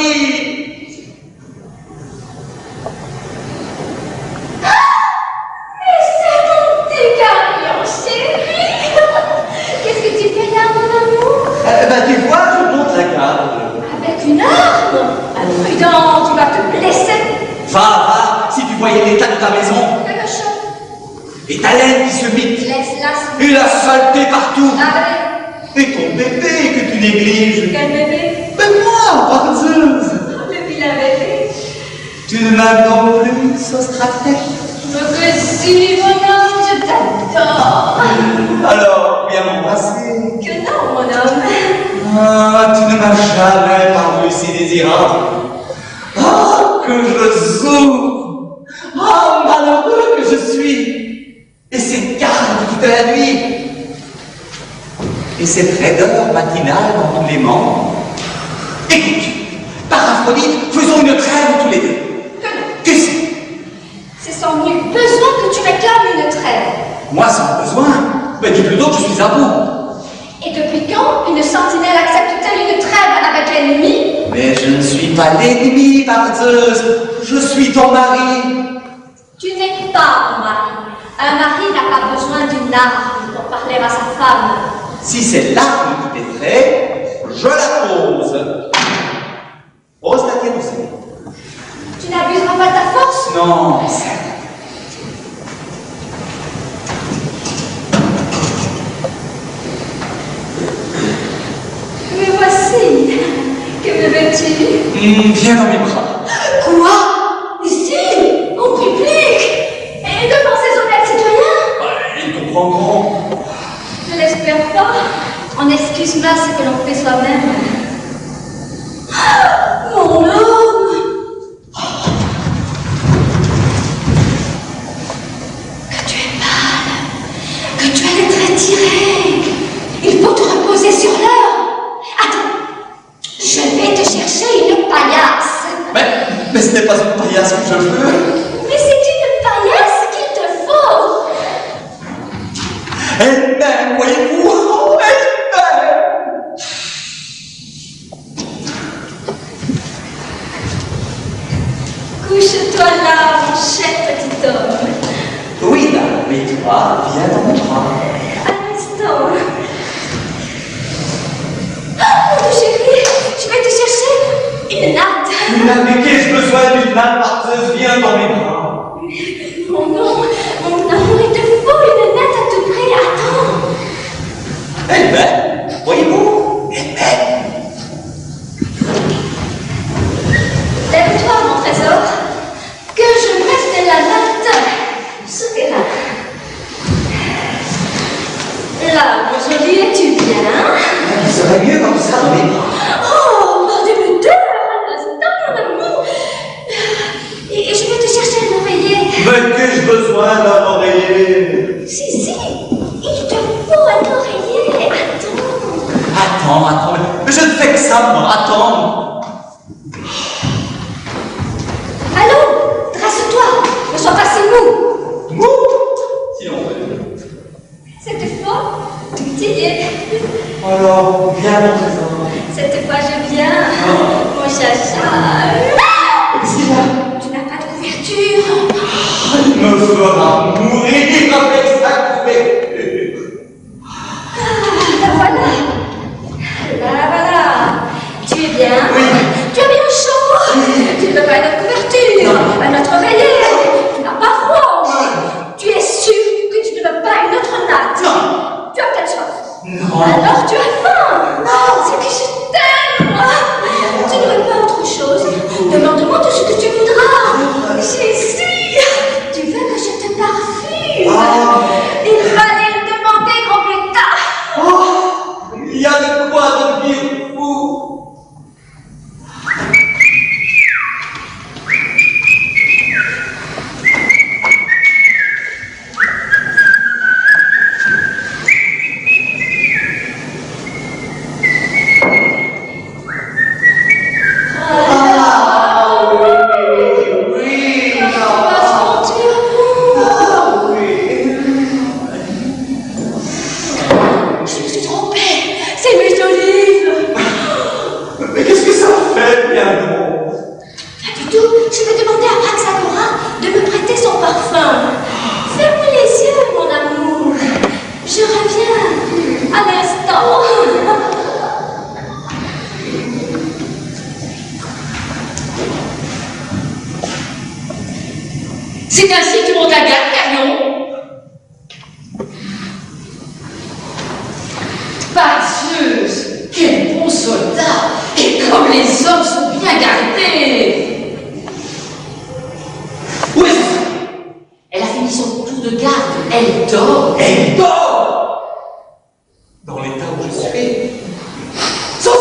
Mais c'est mon petit carillon chéri. Qu'est-ce que tu fais là, mon amour? Tu vois, je monte la garde. Avec une arme? Prudent, tu vas te blesser. Va, si tu voyais l'état de ta maison. Le cochon. Et ta laine qui se mite. Laisse-la. Et la saleté partout. Allez. Et ton bébé que tu négliges. Quel bébé? Mais moi, par Dieu. Le vilain bébé. Tu ne m'aimes non plus, Sostraté. Que si, mon homme, je t'adore. Alors, viens m'embrasser. Que non, mon Ah, tu ne m'as jamais paru si désirable. Ah, que je souffre. Ah, malheureux que je suis. Et ces gardes toute la nuit. Et cette raideur matinale dans tous les membres. Écoute, par Aphrodite, faisons une trêve tous les deux. Que c'est? C'est sans nul besoin que tu réclames une trêve. Moi sans besoin, mais dis plutôt que je suis à bout. Et depuis quand une sentinelle accepte-t-elle une trêve avec l'ennemi? Mais je ne suis pas l'ennemi, par Zeus. Je suis ton mari. Tu n'es pas mon mari. Un mari n'a pas besoin d'une arme pour parler à sa femme. Si c'est l'arme qui t'effraie, je la pose. Pose la tienne aussi. Tu n'abuseras pas de ta force? Non, certes. Me voici. Que me veux-tu? Viens dans mes bras. Quoi? Ici? En public? Et devant ces honnêtes citoyens? Ils comprendront. Je l'espère pas. On excuse-moi ce que l'on fait soi-même. Mon homme! Que tu es pâle, que tu as les traits tirés. Il faut te reposer sur l'heure. Attends, je vais te chercher une paillasse. Mais ce n'est pas une paillasse que je veux. Mais c'est une paillasse qu'il te faut. Elle m'aime, voyez-vous. Elle m'aime. Couche-toi là, mon cher petit homme. Oui, dame, mais toi, viens dans mes bras. Un instant. Oh, mon chéri, je vais te chercher une natte. Mais qu'ai-je besoin d'une natte parteuse? Viens dans mes bras. Mon amour, il te faut une natte à tout prix. Attends. Elle m'aime, voyez-vous. Elle m'aime. Lève-toi, mon trésor, que je mette la natte sous tes mains. Là, mon joli, es-tu bien? Il serait mieux comme ça dans mes bras. Oh, bordel de terre, un instant, mon amour. Et je vais te chercher un oreiller. Mais qu'ai-je besoin d'un oreiller? Si, il te faut un oreiller. Attends, mais je ne fais que ça, moi. Attends. Allô, dresse-toi, ne sois pas si mou. Mou? Si on veut. Cette fois, tu y es. Alors, viens mon trésor. Cette fois, je viens, mon chacha. Tu n'as pas de couverture. Il me fera mourir avec sa couverture. La voilà. Tu es bien? Oui. Tu as bien chaud? Tu ne veux pas une autre couverture? Un autre oreiller? Tu n'as pas froid? Tu es sûr que tu ne veux pas une autre natte? Non. Tu as quelque chose? Non. Alors tu as faim? Non, c'est que je t'aime, moi. Tu ne veux pas autre chose? Demande-moi tout ce que tu voudras. Jésus, tu veux que je te parfume? Il fallait le demander, grand bêta. Oh, il y a de quoi devenir fou. Je me suis trompée. C'est l'huile d'olive. Mais qu'est-ce que ça fait, bien bon? Pas du tout. Je vais demander à Praxagora de me prêter son parfum. Ferme les yeux, mon amour. Je reviens à l'instant. C'est ainsi que mon daga, Carion. Par Zeus, quel bon soldat! Et comme les hommes sont bien gardés! Où est-ce que Elle a fini son tour de garde. Elle dort. elle dort? Dans l'état où je suis. Sauf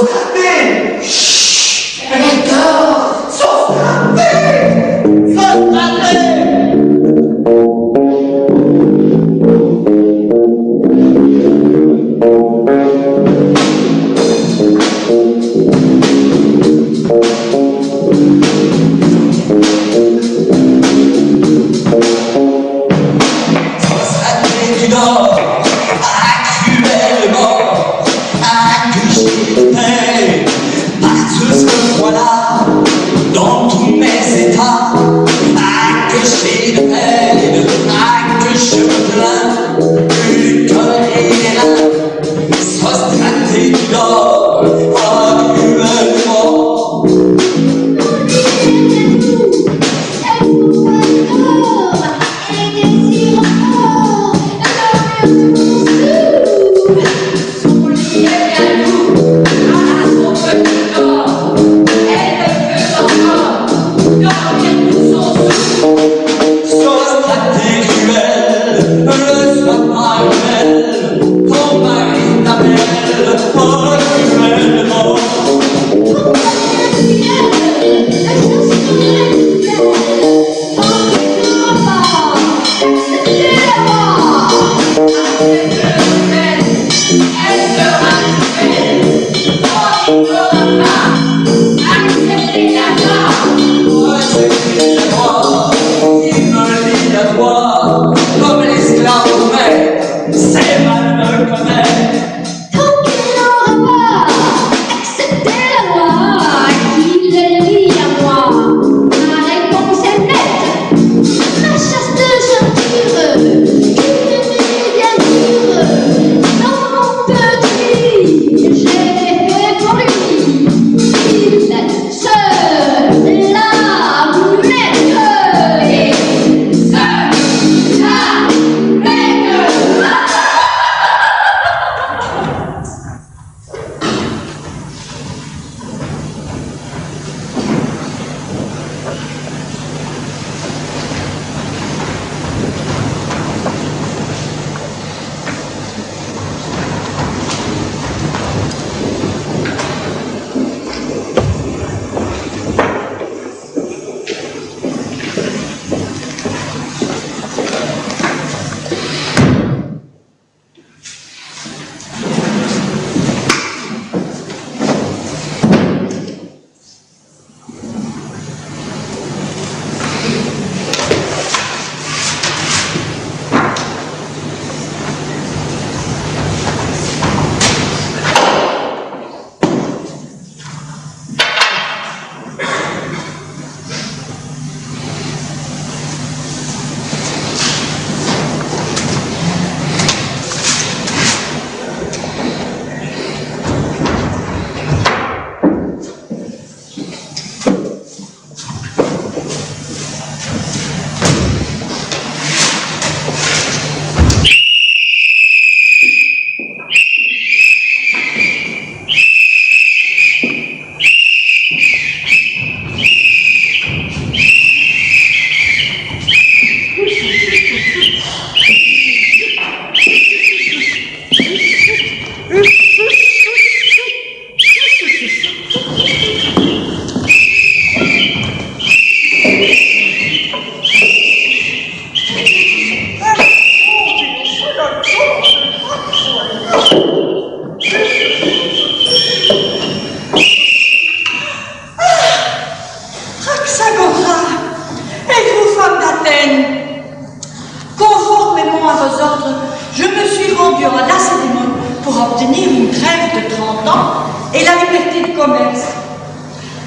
vendu en Lacédémone pour obtenir une trêve de 30 ans et la liberté de commerce.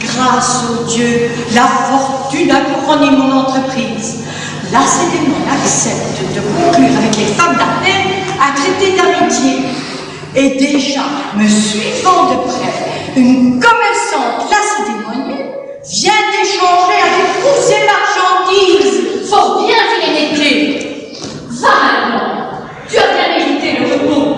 Grâce au Dieu, la fortune a couronné mon entreprise. Lacédémone accepte de conclure avec les femmes d'Athènes un traité d'amitié. Et déjà, me suivant de près, une commerçante lacédémonienne vient d'échanger avec vous ces marchandises. Fort bien, Philénété. Va maintenant. Tu as bien évité le repos.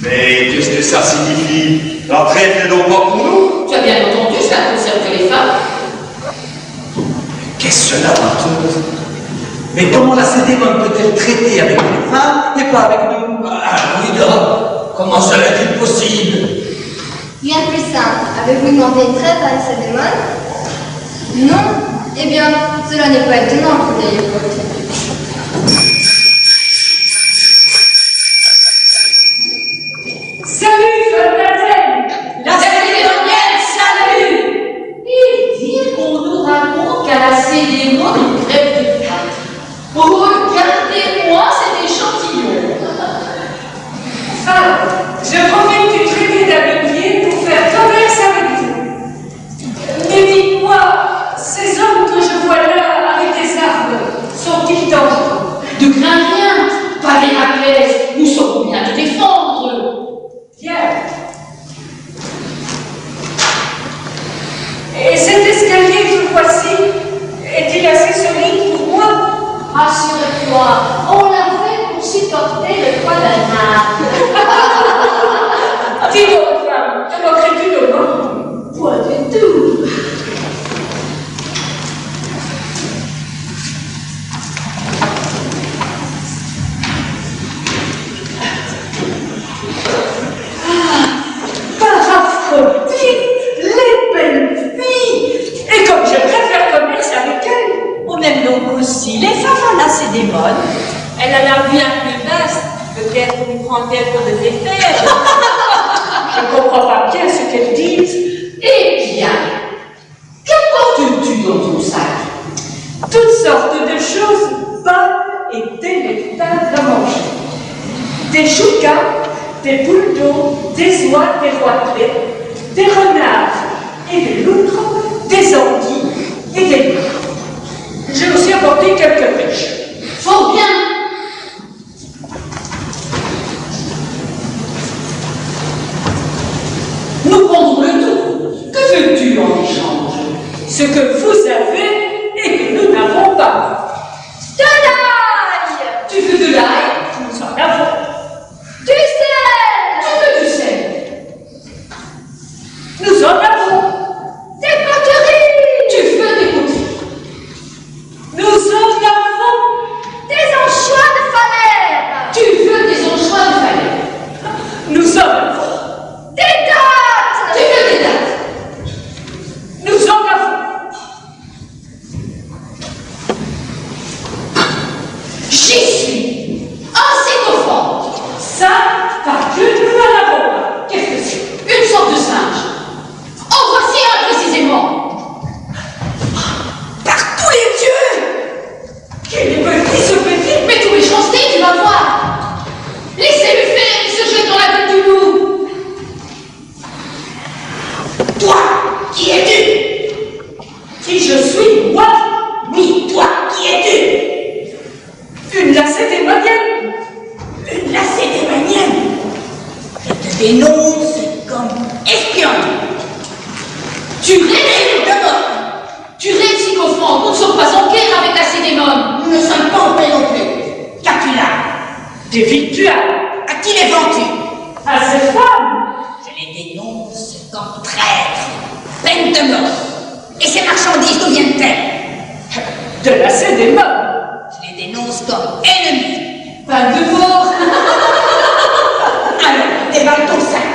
Mais qu'est-ce que ça signifie? La trêve n'est donc pas pour nous? Tu as bien entendu, cela concerne que les femmes. Qu'est-ce que cela, menteuse? Mais comment la Lacédémone peut-elle traiter avec les femmes et pas avec nous? Ah, Louis-Dor, comment cela est-il possible? Rien de plus simple. Avez-vous demandé une trêve à Lacédémone? Non? Eh bien, cela n'est pas étonnant que vous l'ayez provoqué. Salut, femme d'Athènes! La Lacédémonienne, salut! Et dire qu'on nous raconte qu'à la Lacédémone, une grève de faim. Oh, regardez-moi cet échantillon! Alors, je profite du traité d'amitié pour faire commerce avec vous. Mais dites-moi, ces hommes que je vois là avec des armes, sont-ils dangereux? De crains rien, par Héraclès, nous saurons bien te défendre. Bien. Et cet escalier que voici, est-il assez solide pour moi? Rassure-toi, on l'a fait pour supporter le poids d'un arbre. Dis donc, femme, te moquerais-tu de moi? Pas du tout. Les belles filles! Et comme je préfère commerce avec elle, On aime donc aussi les femmes en Lacédémone. elle a l'air bien plus vaste. Peut-être vous prend-elle pour des effets. Je ne comprends pas bien ce qu'elles disent. Eh bien, qu'apportes-tu dans ton sac? Toutes sortes de choses bonnes et délectables à manger. Des choucas, des boules d'eau, des oies, des roitelets, des renards et des loutres, des anguilles et des lions. J'ai aussi apporté quelques pêches. Fort bien! Nous prendrons le tout. Que veux-tu en échange? Ce que vous avez et que nous n'avons pas. De l'ail! Tu veux de l'ail? Nous en avons. Du sel! Tu veux du sel? Nous en avons. Des poteries! Tu veux des poteries? Nous en avons. Des anchois de Phalère! Tu veux des anchois de Phalère? Nous en avons. Des dattes! Tu veux des dattes? Nous en avons. J'y suis! Assez offrant! Ça, par Dieu, nous n'en avons pas. Qu'est-ce que c'est? Une sorte de singe. En voici un précisément! Par tous les dieux! Qu'il est petit ce petit. Mais tout méchanceté, tu vas voir! Laissez-le faire, il se jette dans la gueule du loup! Toi, qui es-tu? Qui je suis, moi? Oui, toi, qui es-tu? Une lacédémonienne. Une Lacédémonienne. Je te dénonce comme espion. Tu rêves de mort! Tu rêves, Sycophante, nous ne sommes pas en guerre avec la Lacédémone! Nous ne sommes pas en paix non plus. Qu'as-tu là? Des victuailles. À qui les vends-tu? À ces femmes. Je les dénonce comme traîtres. Peine de mort. Et ces marchandises, d'où viennent-elles? De lacédémone. Je les dénonce comme ennemis. Pas de mort! Alors, déballe ton sac.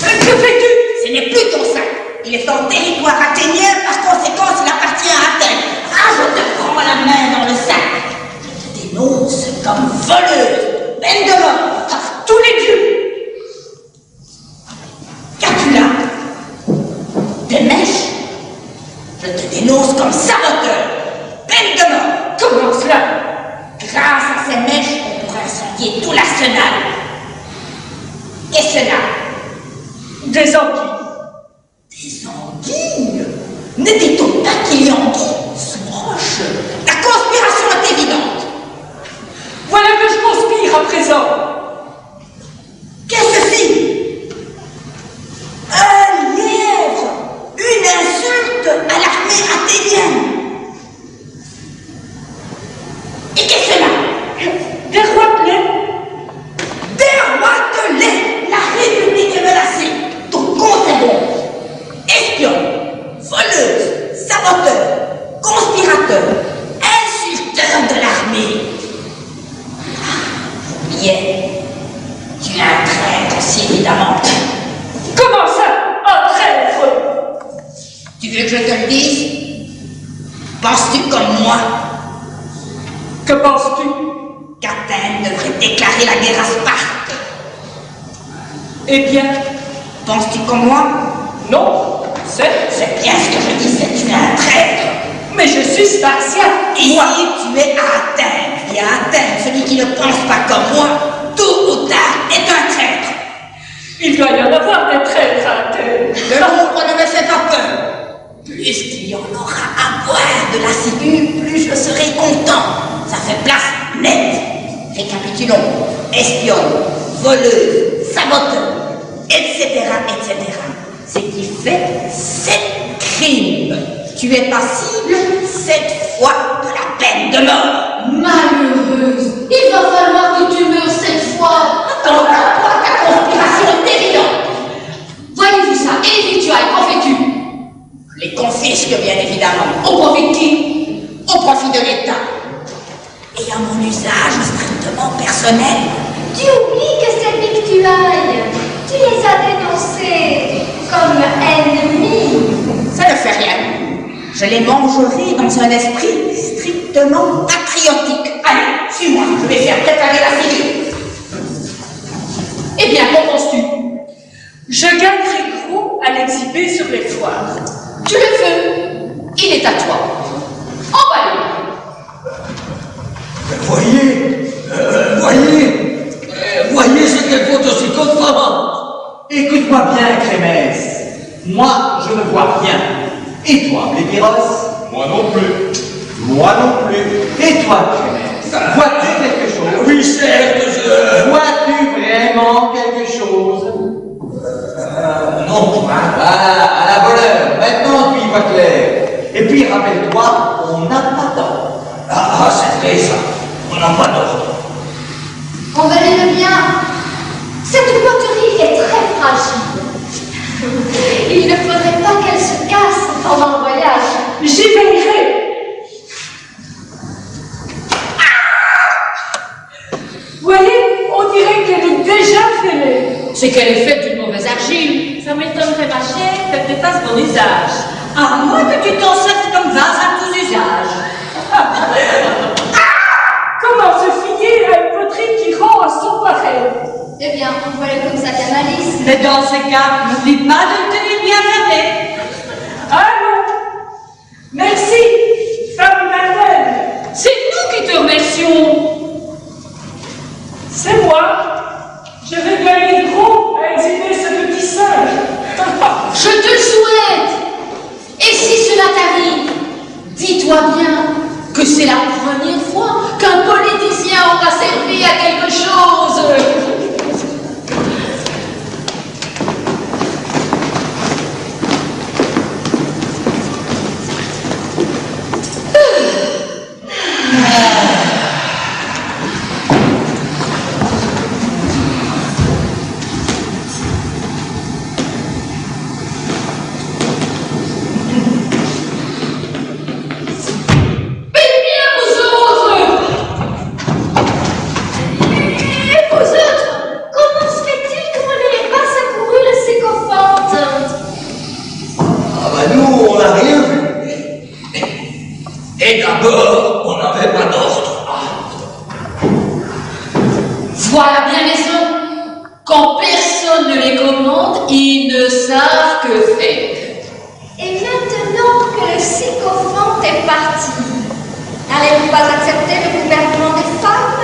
Que fais-tu? Ce n'est plus ton sac. Il est en territoire athénien, par conséquent, il appartient à Athènes. Ah, je te prends la main dans le sac. Je te dénonce dénonce comme voleuse, peine de mort, Par tous les dieux! qu'as-tu là? Des mèches? Je te dénonce comme saboteur, peine de mort. Comment cela? Grâce à ces mèches, on pourrait incendier tout l'arsenal. Et cela? Des anguilles. Des anguilles? Ne dit-on pas qu'il y a anguilles sous roche? La conspiration est évidente. Voilà que je conspire à présent. Qu'est-ce ceci? Un lièvre! Une insulte à l'armée athénienne! Et qu'est-ce que cela? Des rois de lait. Des rois de lait! La République est menacée! Ton compte est bon! Espionne, voleuse, saboteur, conspirateur, insulteur de l'armée! Bien, tu es un traître aussi évidemment! Comment ça? Un traître! Tu veux que je te le dise? Penses-tu comme moi Que penses-tu? qu'Athènes devrait déclarer la guerre à Sparte? Eh bien, Penses-tu comme moi? non, c'est... C'est bien ce que je disais, tu es un traître! Mais je suis spartiate. Ici, Moi, tu es à Athènes, et à Athènes, celui qui ne pense pas comme moi, tôt ou tard, est un traître! il doit y en avoir des traîtres à Athènes. Le nombre ne me fait pas peur! Plus qu'il y en aura à boire de la ciguë, plus je serai content! Ça fait place nette! Récapitulons. Espionne, voleuse, saboteur, etc., etc. Ce qui fait 7 crimes. Tu es passible 7 fois de la peine de mort. Malheureuse, il va falloir que tu meures cette fois. Tant qu'à toi, ta conspiration est évidente. Voyez-vous ça? Et les victuailles, qu'en fais-tu? Je les confisque, bien évidemment. Au profit de qui? Au profit de l'État. Et à mon usage strictement personnel. Tu oublies que ces victuailles, tu les as dénoncées comme ennemies. Ça ne fait rien. Je les mangerai dans un esprit strictement patriotique. Allez, suis-moi, je vais faire préparer la civile. Eh bien, qu'en penses-tu? Je gagnerai gros à l'exhiber sur les foires. Tu le veux? Il est à toi. Emballez. Voyez ce qu'elle faut aussi contre. Écoute-moi bien, Crémès. Moi, je ne vois rien. Et toi, Blépiros? Moi non plus. Moi non plus. Et toi, Crémès? Vois-tu quelque chose? Oui, certes, Vois-tu vraiment quelque chose? non, point. Voilà, à la voleur. Maintenant, tu y vois clair. Et puis, rappelle-toi, on n'a pas d'ordre. Ah, c'est vrai ça. On n'a pas d'ordre. Convenez-le bien, cette poterie est très fragile. Il ne faudrait pas qu'elle se casse pendant le voyage. J'y veillerai. Voyez, on dirait qu'elle est déjà fêlée. C'est qu'elle est faite d'une mauvaise argile. Ça m'étonnerait, ma chère, qu'elle te fasse bon usage. À moins que tu t'en serves comme vase à tous usages. Comment se fier à une poterie qui rend à son pareil? Eh bien, voilà comme ça vient malice. Mais dans ces cas, n'oublie pas de le tenir bien fermé. Ah non. Merci, femme maternelle. C'est nous qui te remercions. C'est moi. Je vais gagner gros à exhiber ce petit singe. Je te le souhaite. Et si cela t'arrive, dis-toi bien que c'est la première fois qu'un politicien aura servi à quelque chose. Et d'abord, on n'avait pas d'ordre. personne ne les commande, ils ne savent que faire. Et maintenant que le sycophante est parti, n'allez-vous pas accepter le gouvernement des femmes?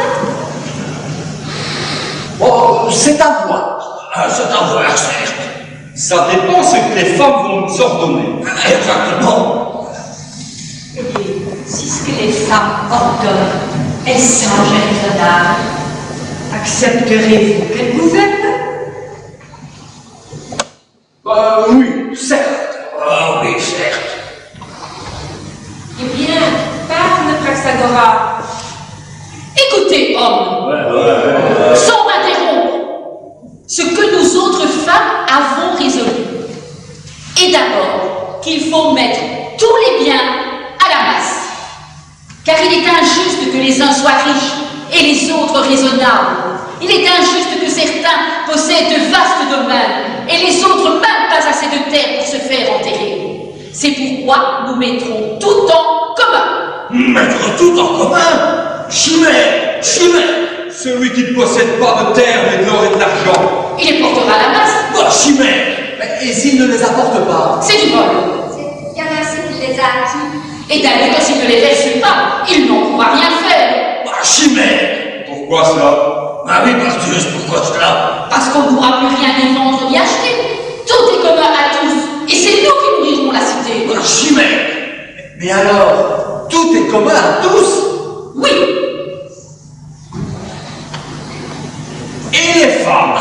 Oh, c'est à voir. Ah, c'est à voir, certes. Ça dépend ce que les femmes vont nous ordonner. Exactement. Eh bien, si ce que les femmes ordonnent est sage et raisonnable, accepterez-vous qu'elles gouvernent? Oui, certes. Ah oui, certes. Eh bien, parle, Praxagora. Écoutez, hommes, sans m'interrompre, ce que nous autres femmes avons résolu est d'abord qu'il faut mettre tous les biens à la masse, car il est injuste que les uns soient riches et les autres raisonnables. Il est injuste que certains possèdent de vastes domaines et les autres même pas assez de terre pour se faire enterrer. C'est pourquoi nous mettrons tout en commun. Mettre tout en commun? Chimère! Chimère! Celui qui ne possède pas de terre, mais de l'or et de l'argent. Il les portera à la masse. Bah, chimère! Et s'il ne les apporte pas? C'est du vol. C'est bien ainsi qu'il les a acquis. Et d'ailleurs, s'il ne les verse pas, il n'en pourra rien faire. Bah, chimère! Pourquoi cela? Ah oui, Barthius, pourquoi cela? Parce qu'on ne pourra plus rien y vendre ni acheter. Tout est commun à tous. Et c'est nous qui nourrirons la cité. Bah, chimère! Mais alors, tout est commun à tous. Oui. Et les femmes?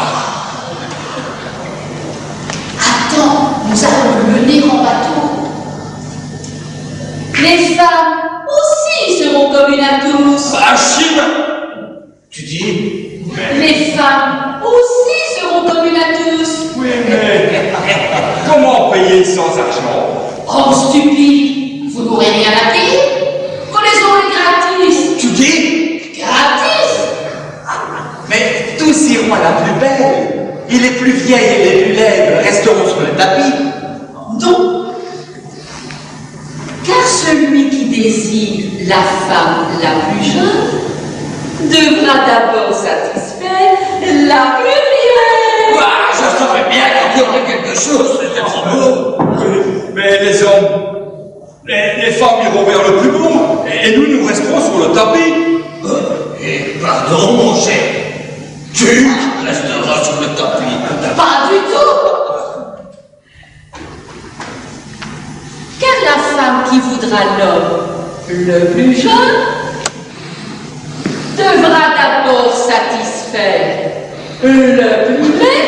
Attends, nous allons le mener en bateau. Les femmes aussi seront communes à tous. Bah, chimère! Tu dis? Les femmes aussi seront communes à tous. Oui, mais comment payer sans argent? Oh, stupide, vous n'aurez rien à payer. Vous les aurez gratis. Tu dis? Gratis. Mais tous iront à la plus belle. Et les plus vieilles et les plus laides resteront sur le tapis. Non. Car celui qui désire la femme la plus jeune devra d'abord satisfaire la plus vieille. Bah, je savais bien qu'il y aurait quelque chose, c'était trop beau. Mais les hommes, les femmes iront vers le plus beau, et nous resterons sur le tapis. Et pardon, mon cher, tu resteras sur le tapis. Pas du tout. Car la femme qui voudra l'homme le plus jeune devra d'abord satisfaire le plus laid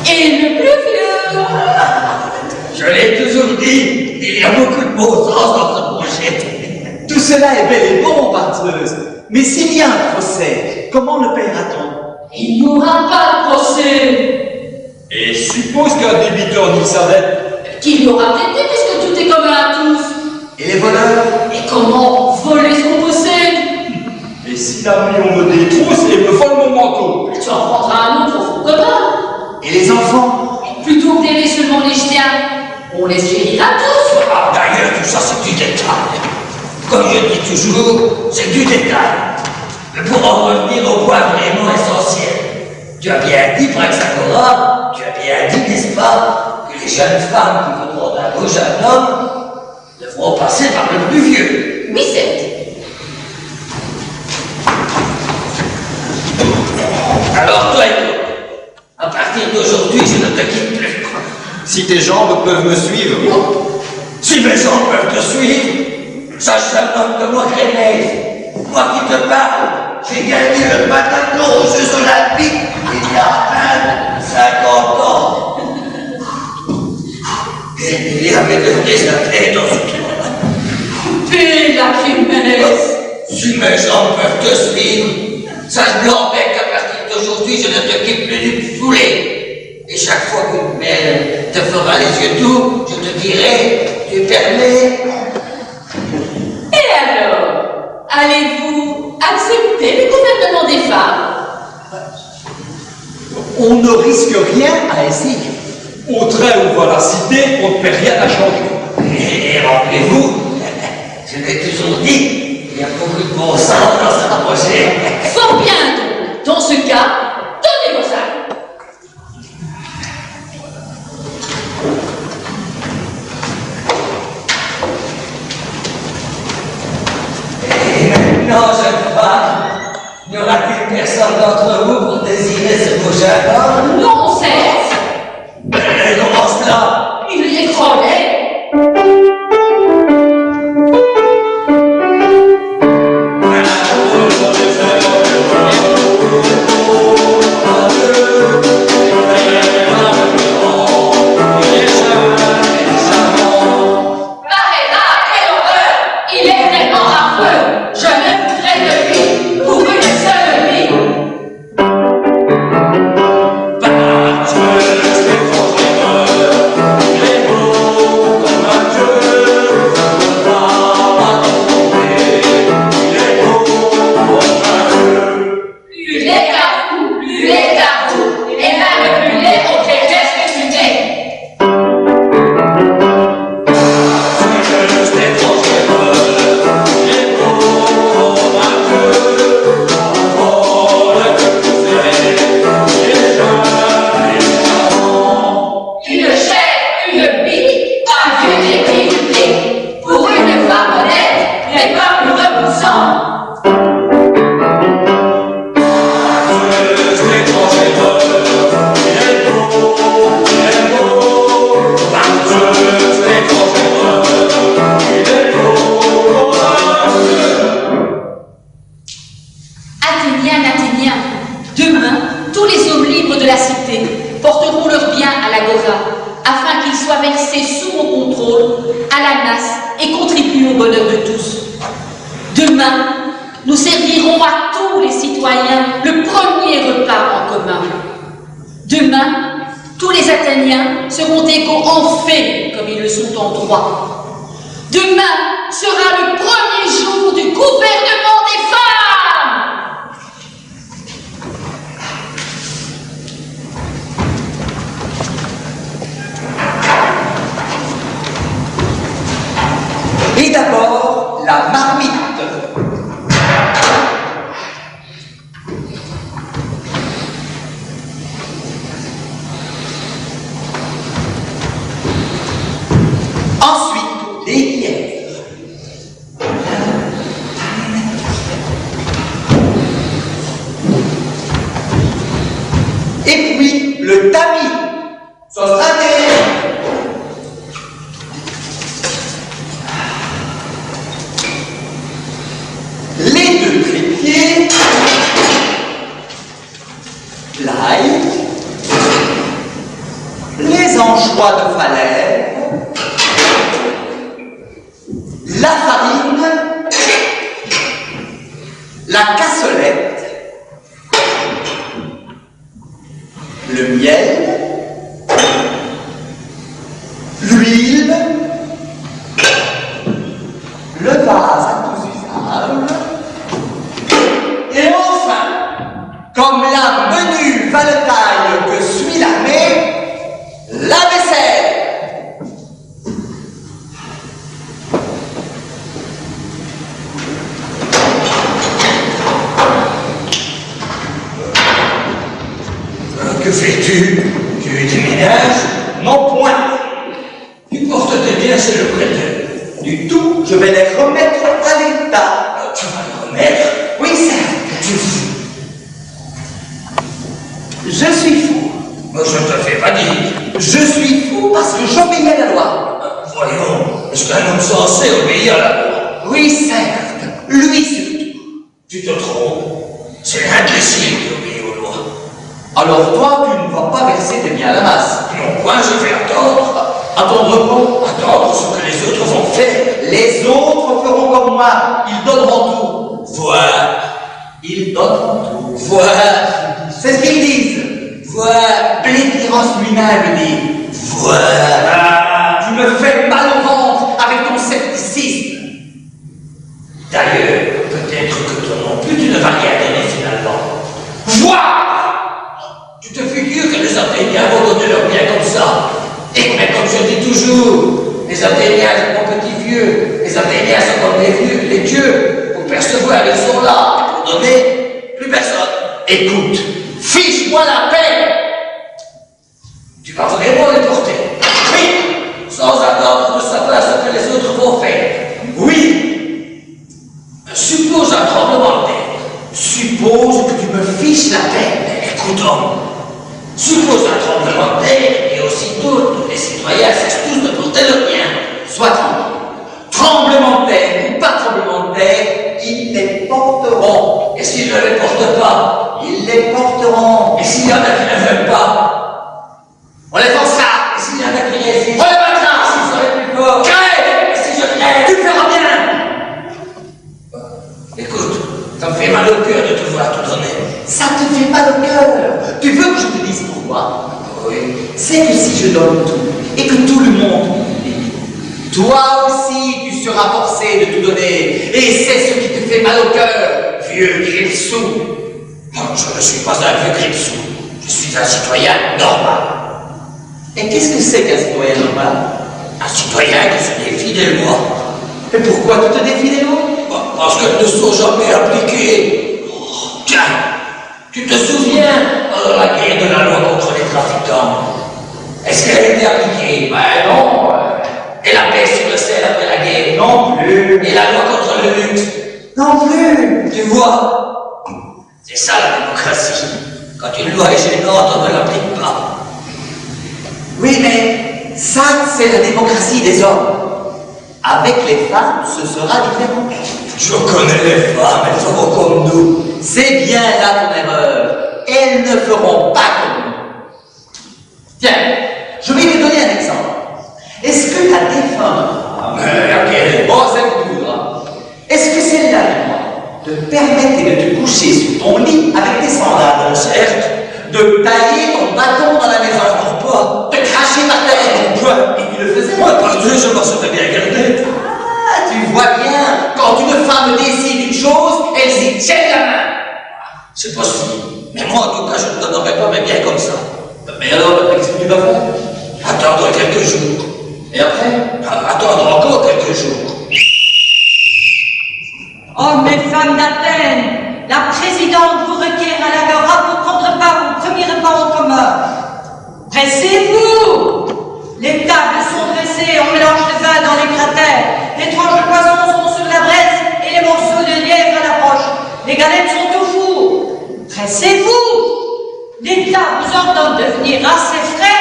et le plus vieux. Je l'ai toujours dit, il y a beaucoup de bon sens dans ce projet. Tout cela est bel et bon, Bartreuse. Mais s'il y a un procès, comment le paiera-t-on? Il n'y aura pas de procès. Et suppose qu'un débiteur n'y s'arrête. Qu'il y aura traité puisque tout est commun à tous. Et les voleurs? Et comment voler ce qu'on possède? Et si la nuit on me détrousse et me vole mon manteau? Tu en prendras un autre au fond commun. Et les enfants? Plutôt que d'aimer seulement les chiens, on les chérira tous. Ah, d'ailleurs, tout ça, c'est du détail. Comme je dis toujours, c'est du détail. Mais pour en revenir au point vraiment essentiel, tu as bien dit, Praxagora, tu as bien dit, n'est-ce pas, que les jeunes femmes qui voudront d'un beau jeune homme devront passer par le plus vieux. Oui, certes. Alors, toi, écoute, à partir d'aujourd'hui, je ne te quitte plus. Si tes jambes peuvent me suivre. Si mes gens peuvent te suivre, sache seulement que moi, Grenade, moi qui te parle, j'ai gagné le pentathlon aux Jeux Olympiques il y a à peine 50 ans. Et il y avait de vraies athlètes dans ce tournoi. Puis la fumesse. Si mes gens peuvent te suivre, sache blanc-bec qu'à partir d'aujourd'hui, je ne te quitte plus du foulé. Et chaque fois qu'une mère te fera les yeux doux, je te dirai, tu permets. Et alors, allez-vous accepter le gouvernement des femmes? On ne risque rien à essayer. Au train où va la cité, on ne peut rien à changer. Et rappelez-vous, je l'ai toujours dit, il y a beaucoup de bon sens dans ce projet. Fort bien donc. Dans ce cas, donnez vos armes. Et maintenant, jeune femme, n'y aura-t-il personne d'entre vous pour désirer ce prochain homme? Non, certes. Mais comment cela? Il est trop laid. Et d'abord, la marmite. Ensuite, les bières. Et puis, le tamis. Ça sera intéressant. Les deux trépieds, l'ail, les anchois de Falais, la farine, la cassolette, le miel, l'huile, le vase à tous usages, et enfin, comme la menue valetaille que suit l'année, la vaisselle. Que fais-tu? Tu déménages? Non, point. Tu portes-tes bien chez le prêteur? Du tout, je vais les remettre à l'état. Tu vas les remettre? Oui, certes. Tu es fou. Je suis fou. Moi, je ne te fais pas dire. Je suis fou parce que j'obéis à la loi. Voyons, est-ce qu'un homme censé obéir à la loi? Oui, certes. Lui surtout. Tu te trompes. C'est l'imbécile qui obéit aux lois. Alors toi, tu ne vas pas verser tes biens à la masse. Non point, je vais attendre. Attendre quoi? Attendre ce que les autres vont faire. Les autres feront comme moi. Ils donneront tout. Vois. Ils donneront tout. Vois. C'est ce qu'ils disent. Vois. Blétirance lui-même dit. Vois. Ah, tu me fais mal au ventre avec ton scepticisme. D'ailleurs, peut-être que toi non plus, tu ne vas rien donner finalement. Vois. Tu te figures que les Athéniens vont donner leur bien comme ça. Et mais comme je dis toujours, les Athéniens sont comme petits vieux. Les Athéniens sont comme les dieux. Pour percevoir, ils sont là. Et pour donner, plus personne. écoute, fiche-moi la paix. Tu vas vraiment les porter. Oui, sans attendre de savoir ce que les autres vont faire. Oui. Suppose un tremblement de terre. Suppose que tu me fiches la paix. Écoute, homme. Suppose un tremblement de terre et aussitôt tous les citoyens cessent tous de porter le mien. Sois tranquille. Tremblement de terre ou pas tremblement de terre, ils les porteront. Et s'ils ne les portent pas, Ils les porteront. et s'il y en a qui ne veulent pas, On les forcera. et s'il y en a qui résistent, On les battra. s'ils seraient plus forts, Crève. et si je crève, Tu feras bien. écoute, ça me fait mal au cœur de te voir tout donner. Ça te fait mal au cœur. Tu veux que je te dise pourquoi? Oui. C'est que si je donne tout et que tout le monde oublie, toi aussi tu seras forcé de tout donner. Et c'est ce qui te fait mal au cœur, vieux Gripsou. Non, je ne suis pas un vieux Gripsou. Je suis un citoyen normal. Et qu'est-ce que c'est qu'un citoyen normal? Un citoyen qui se défie des lois. Et pourquoi tu te défies des lois? Parce qu'elles ne sont jamais appliquées. Oh, tiens, tu te souviens de la guerre de la loi contre les trafiquants? Est-ce qu'elle a été appliquée? Ben non. Et la paix sur le sel après la guerre? Non plus. Et la loi contre le luxe? Non plus. Tu vois, c'est ça la démocratie. Quand une loi est gênante, on ne l'applique pas. Oui, mais ça, c'est la démocratie des hommes. Avec les femmes, ce sera différent. Je connais les femmes, elles feront comme nous. C'est bien là ton erreur. Elles ne feront pas comme nous. Tiens, je vais te donner un exemple. Est-ce que la défunte, Mais laquelle? oh, ça me voudra. Est-ce que celle-là te permettait de te coucher sur ton lit avec tes sandales, Certes. de tailler ton bâton dans la maison, Pas. de cracher par terre, Quoi? et tu le faisais? Moi, par Dieu, je m'en serais bien gardé. Ah, tu vois bien, quand une femme décide une chose, elle s'y tient la main. C'est possible. Mais moi, en tout cas, je ne donnerai pas mes biens comme ça. Mais alors, qu'est-ce que tu vas faire? Attendre quelques jours. Et après? Attendre encore quelques jours. Oh, mes femmes d'Athènes, la présidente vous requiert à l'agora pour prendre part au premier repas en commun. Pressez-vous! Les tables sont dressées, on mélange le vin dans les cratères, les tranches de poisson sont sur la braise et les morceaux de lièvre à la broche. Les galettes sont au four. Pressez-vous! L'État vous ordonne de venir assez frais,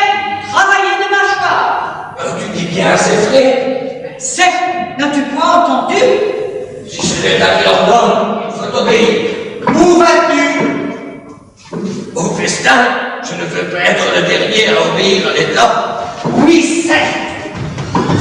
travailler de mâchoire. Tu dis bien assez frais. Certes, n'as-tu point entendu? Si c'est l'État qui leur donne, il faut obéir. Où vas-tu? Au festin, je ne veux pas être le dernier à obéir à l'État. Oui, certes.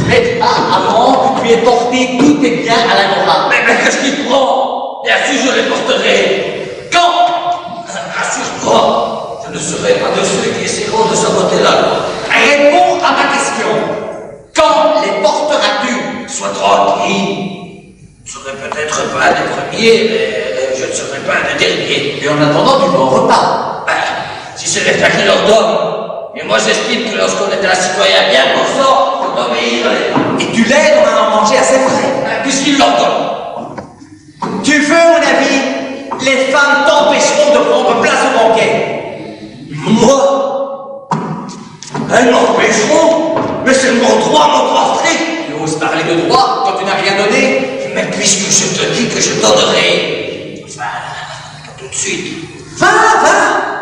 Mais pas avant que tu aies porté tous tes biens à l'agora. Mais qu'est-ce qu'il prend? Bien sûr, je les porterai. Quand? Rassure-toi, je ne serai pas de ceux qui essaieront de saboter la loi. Réponds à ma question. Quand les porteras-tu? Sois tranquille. Je ne serai peut-être pas un des premiers, mais je ne serai pas un des derniers. Et en attendant du bon repas. Ben, si c'est l'État qui leur donne, et moi j'estime que lorsqu'on est un citoyen bien consent, on doit obéir à l'État. Et du lait, on va en manger assez frais. Ben, puisqu'il leur donne. Tu veux mon avis? Les femmes t'empêcheront de prendre place au banquet. Moi? Elles m'empêcheront? Mais c'est mon droit strict. Tu oses parler de droit quand tu n'as rien donné? Mais puisque je te dis que je donnerai, enfin, tout de suite, Va.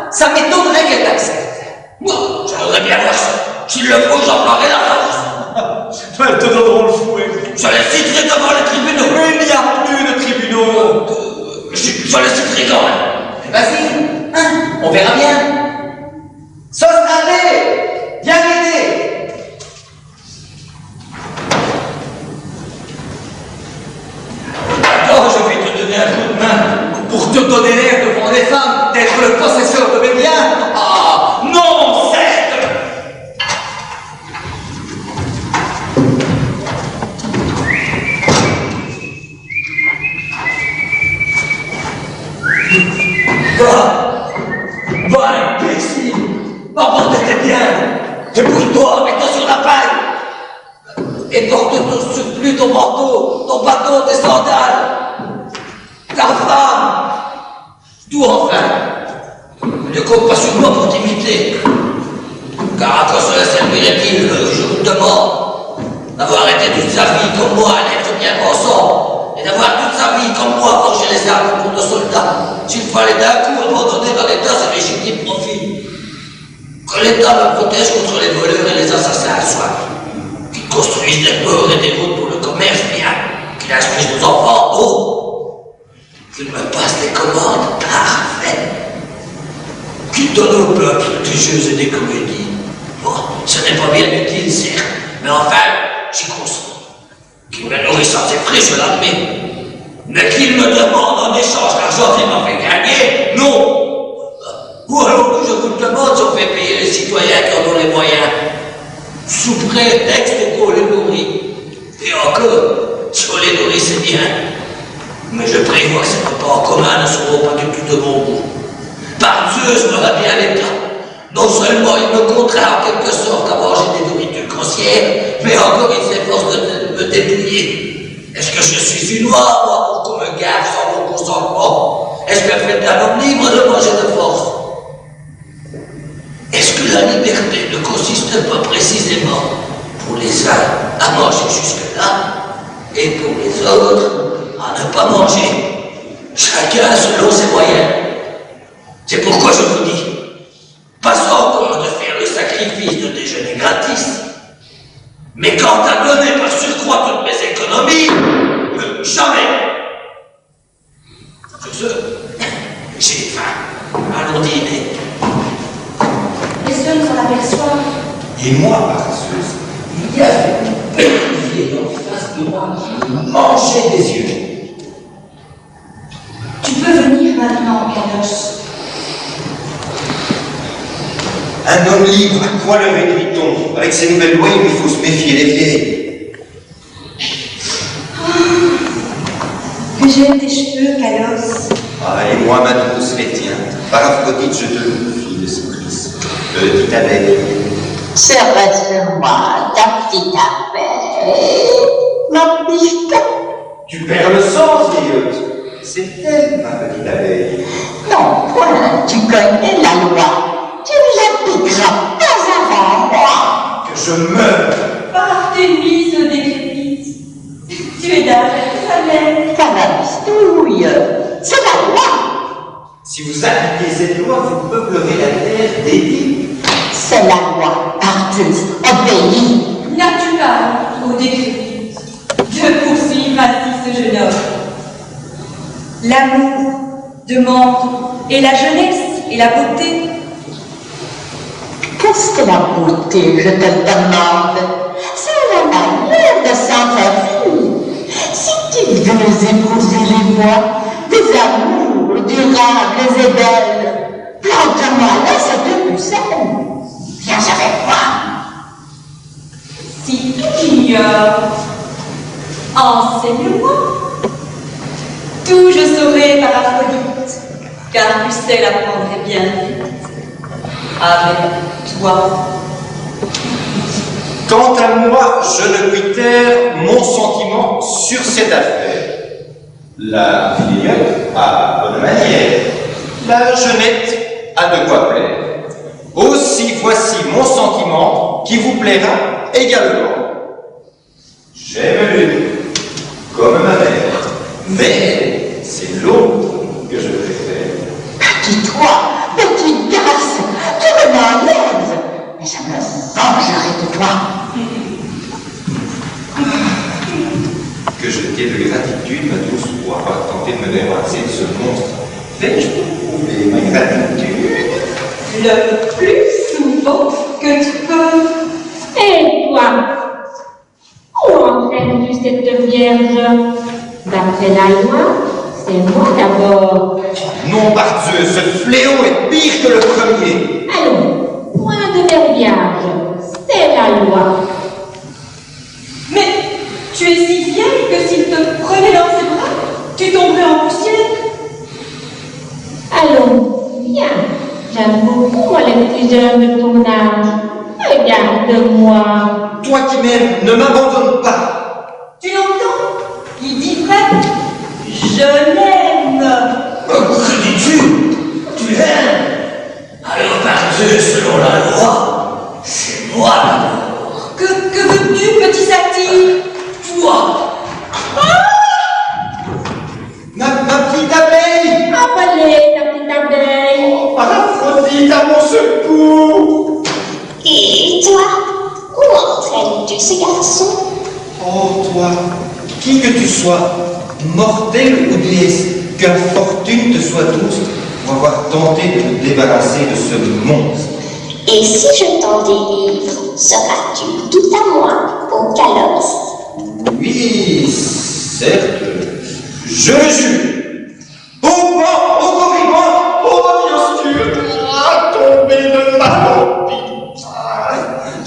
Ça m'étonnerait qu'elle t'accepte. moi, je voudrais bien voir ça. S'il le faut, j'emploierai la force. Elles te donneront le fouet. Je les citerai devant les tribunaux. Il n'y a plus de tribunaux. Je les citerai quand même. Vas-y, hein, on verra bien. Sostrate, viens m'aider. Attends, je vais te donner un coup de main. Pour te donner l'air devant les femmes d'être le possesseur de mes biens. Ah, non, certes. Va, imbécile. Emporte tes biens. Débrouille-toi, mets-toi sur la paille. Et porte ton surplus, ton manteau, ton bâton, tes sandales. Ta femme. Tout enfin. ne compte pas sur moi pour t'imiter. Car à quoi cela servirait-il, je vous demande, d'avoir été toute sa vie comme moi, un être bien pensant, et d'avoir toute sa vie comme moi forger les armes pour nos soldats, s'il fallait d'un coup abandonner dans l'État ses légitimes profits. Que l'État me protège contre les voleurs et les assassins à soi, qu'il construise des ports et des routes pour le commerce bien, qu'il instruise nos enfants en eau, qu'il me passe des commandes parfaites, qu'il donne au peuple des jeux et des comédies. Bon, ce n'est pas bien utile, certes, mais enfin, j'y consens. Qu'il me nourrisse sans effraie, je l'admets. Mais qu'il me demande en échange l'argent qu'il m'a fait gagner, non. Ou alors que je vous le demande si on fait payer les citoyens qui en ont les moyens, sous prétexte qu'on les nourrit. Et encore, si on les nourrit, c'est bien. Mais je prévois que ces repas en commun ne seront pas du tout de mon goût. Par Zeus me va bien l'État. Non seulement il me contraint en quelque sorte à manger des nourritures grossières, mais encore il s'efforce de me dépouiller. Est-ce que je suis une loi, moi, pour qu'on me garde sans mon consentement? Est-ce que fait d'un homme libre de manger de force? Est-ce que la liberté ne consiste pas précisément pour les uns à manger jusque-là et pour les autres à ne pas manger, chacun selon ses moyens? C'est pourquoi je vous dis, pas encore de faire le sacrifice de déjeuner gratis, mais quant à donner par surcroît toutes mes économies, jamais. Sur ce, j'ai faim. Allons dîner. Messieurs, nous en aperçoivent. Et moi, paresseuse, Il y avait une belle vieille en face de moi qui me mangeait des yeux. Tu peux venir maintenant, Kalos. un homme libre, à quoi le réduit-on? Avec ces nouvelles lois, il faut se méfier des vieilles. Que j'aime tes cheveux, Kalos. Ah, et moi, ma douce, les tiens. Par Aphrodite, je te loue, fille de Cyclis. Petite abeille. Serait-ce-moi, ta petite abeille, ma petite? Tu perds le sens, vieillotte. C'est elle, ma petite abeille. Non, point, tu connais la loi. Tu ne l'appliqueras pas avant moi. Que je meure. Par tes mises décrépites, tu es d'âge Salem. Canabistouille, c'est la loi. Si vous appliquez cette loi, vous peuplerez la terre d'édits. C'est la loi, Artus, obéis. N'as-tu pas, ô décrépite, de poursuivre ainsi ce jeune homme? L'amour demande, et la jeunesse et la beauté. Qu'est-ce que la beauté, je te le demande? C'est la manière de s'entretenir. Si tu veux épouser les voies, des amours durables et belles, plante-moi là cette pucelle. Viens avec moi. Si tu l'ignores, enseigne-moi. Tout je saurai par Aphrodite, car Pucelle apprendrait bien vite. Avec toi. Quant à moi, je ne puis taire mon sentiment sur cette affaire. La vieillotte a bonne manière, la jeunette a de quoi plaire. Aussi voici mon sentiment qui vous plaira également. J'aime l'une, comme ma mère, mais c'est l'autre que je préfère. Petit toi, petite garce, tu me m'enlèves, mais je me vengerai de toi. Que je t'ai de gratitude, ma douce, pour avoir tenté de me débarrasser de ce monstre. Vais-je prouver ma gratitude? Le plus souvent que tu peux. Et toi, où entraînes-tu cette vierge? D'après la loi, c'est moi d'abord. Non, par Dieu, ce fléau est pire que le premier. Allons, point de verbiage, c'est la loi. Mais tu es si vieille que s'il te prenait dans ses bras, tu tomberais en poussière. Allons, viens, j'aime beaucoup moi les petits jeunes de ton âge. Regarde-moi. Toi qui m'aimes, ne m'abandonne pas. Tu l'entends? Il dit vrai. Je l'aime. Que dis-tu? Tu l'aimes? c'est selon la loi. C'est moi d'abord. Que veux-tu, petit Satyre? Toi. Ma petite abeille! Appelez ta petite abeille. Oh, Aphrodite, à mon secours! Et toi, où entraînes-tu ce garçon? Oh, toi, qui que tu sois, mortel ou déesse, que la fortune te soit douce pour avoir tenté de te débarrasser de ce monstre. Et si je t'en délivre, seras-tu tout à moi au calosse? Oui, certes, je le jure. Au vent, au corrigant, au obscur, à tomber de ma copie.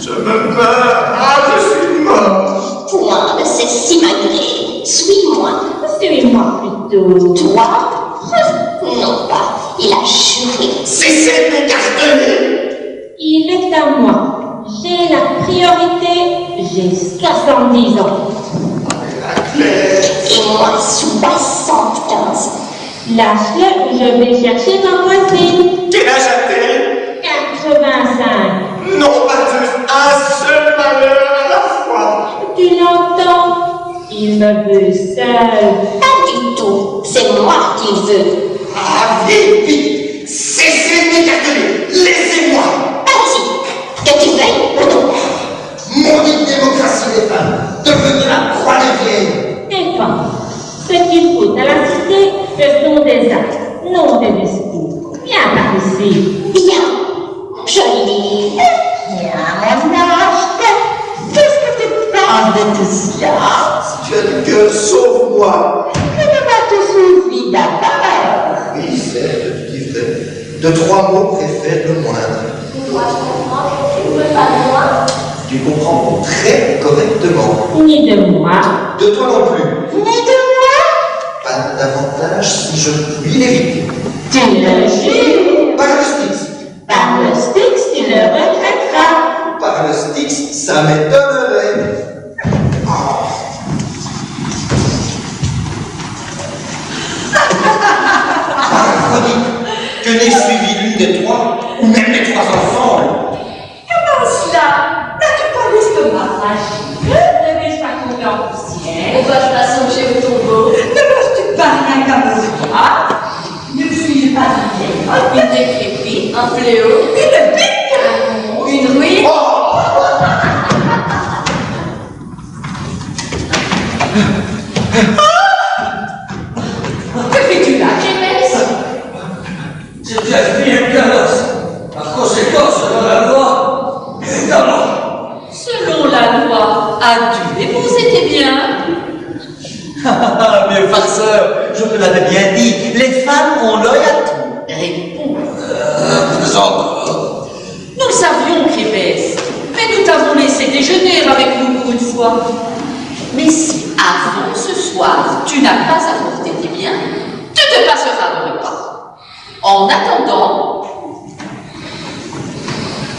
Je me meurs, je suis mort. Point de ces simagrées. Suis-moi. Suis-moi plutôt. Toi? Non pas. Il a juré. Cessez de m'écarteler. Il est à moi. J'ai la priorité. J'ai 70 ans. La Claire. Et moi, 75. Lâche-le, je vais chercher ma voisine. Quel âge a-t-elle? 85. Non, pas juste un seul malheur à la fois. Tu l'entends? Il me veut seul. Pas du tout. C'est moi qui veux. Ah, vite, cessez de m'écarteler. Laissez-moi. Vas-y. Que tu veuilles ou non. Maudite démocratie des femmes, devenir la croix des vieilles. Et toi, ce qu'il faut à la cité, ce sont des actes, non des discours. Viens par ici. Bien. Jolie. Viens, mon ange. Qu'est-ce que tu penses de tout cela? Si tu as du cœur, sauve-moi. Je ne m'en te souviens d'abord. Oui, certes, tu dis vrai. De 3 mots, préfère le moindre. Moi, je comprends que tu ne veux pas de moi. Tu comprends très correctement. Ni de moi. De toi non plus. Ni de moi? Pas davantage si je puis l'éviter. Tu le jures? Par le Styx. Par le Styx, tu le regretteras. Par le Styx, ça m'étonnerait. Aphrodite, que n'ait suivi l'une des 3, ou même les 3 ensemble. Comment cela? N'as-tu pas l'estomac fragile? Ne vais pas tomber en poussière. Va-t-il pas songer au tombeau? Ne manges-tu pas rien qu'à moi? Ne suis-je pas une vieille? Une décrépite, un fléau, Une bite? une ruine. Que fais-tu là? Clémence, J'ai déjà fui le calosse. Par conséquent, selon la loi, évidemment. Selon la loi, adieu. Et vous étiez bien? Ah, mais farceur, je te l'avais bien dit, les femmes ont l'œil à tout. Réponds. Plus encore. Nous le savions, Clébès, mais nous t'avons laissé déjeuner avec nous pour une fois. Mais si, avant ce soir, tu n'as pas apporté tes biens, tu te passeras le repas. En attendant,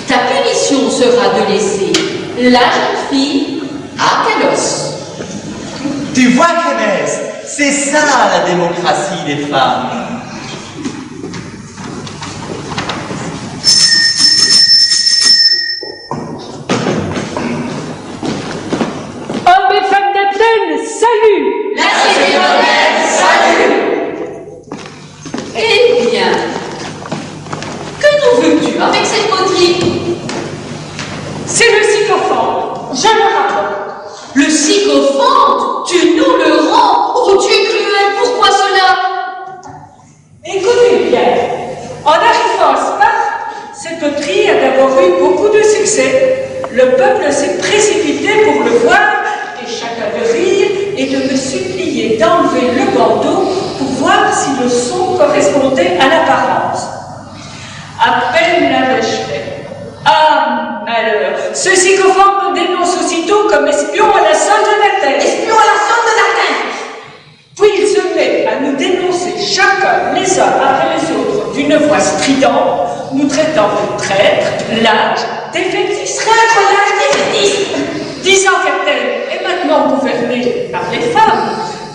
ta punition sera de laisser la jeune fille à Calos. Tu vois, Clémence, c'est ça la démocratie des femmes. Hommes et femmes d'Athènes, salut! La citoyenne, salut! Eh bien, que nous veux-tu avec cette poterie? C'est le sycophante, je le rapporte. Le sycophante, tu nous le rends. Oh, tu es cruel, pourquoi cela? Écoutez bien, en arrivant à Sparte, cette poterie a d'abord eu beaucoup de succès. Le peuple s'est précipité pour le voir et chacun de rire et de me supplier d'enlever le bandeau pour voir si le son correspondait à l'apparence. À peine l'avais-je fait. Ah, malheur! Ce sycophante me dénonce aussitôt comme espion à la solde d'Athènes. Espion à la solde d'Athènes! Puis il se met à nous dénoncer chacun, les uns après les autres, d'une voix stridente, nous traitant de traîtres, lâches, défaitistes. Traître, lâche, défaitiste! Disant qu'Athènes est maintenant gouvernée par les femmes,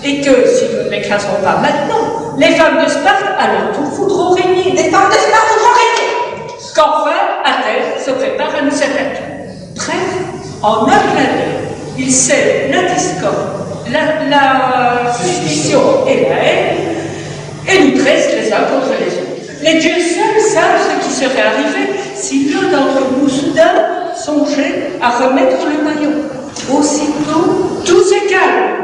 et que si nous ne l'écrasons pas maintenant, les femmes de Sparte à leur tour voudront régner. Les femmes de Sparte voudront régner! Qu'enfin, se prépare à nous attaquer. Bref, en un clin d'œil, il sait la discorde, la suspicion et la haine, et nous dresse les uns contre les autres. Les dieux seuls savent ce qui serait arrivé si l'un d'entre nous soudain songeait à remettre le maillot. Aussitôt, tout se calme,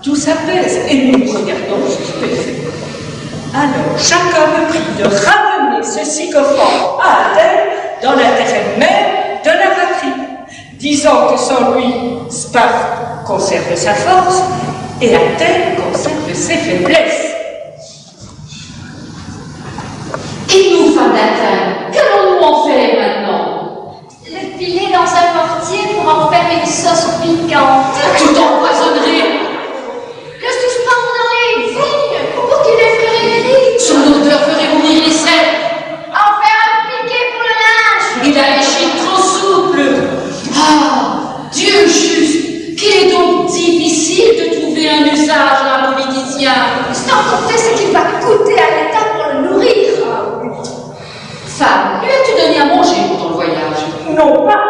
tout s'apaise, et nous regardons stupéfaits. Alors, chacun me prie de ramener ce sycophante à Athènes dans l'intérêt même de la patrie, disant que sans lui, Sparte conserve sa force et Athènes conserve ses faiblesses. Et nous, femmes d'Athènes, qu'allons-nous en faire maintenant? Le piler dans un mortier pour en faire une sauce piquante. Tout empoisonnerait. Le suspendre dans les vignes pour qu'il effleure les rives. Son odeur ferait mourir les cerfs. En faire un piquet pour le linge. Il a les chines trop souples. Ah, Dieu juste, qu'il est donc difficile de trouver un usage à un politicien. Sans compter ce qu'il va coûter à l'État pour le nourrir. Femme, lui as-tu donné à manger pendant le voyage? Non pas.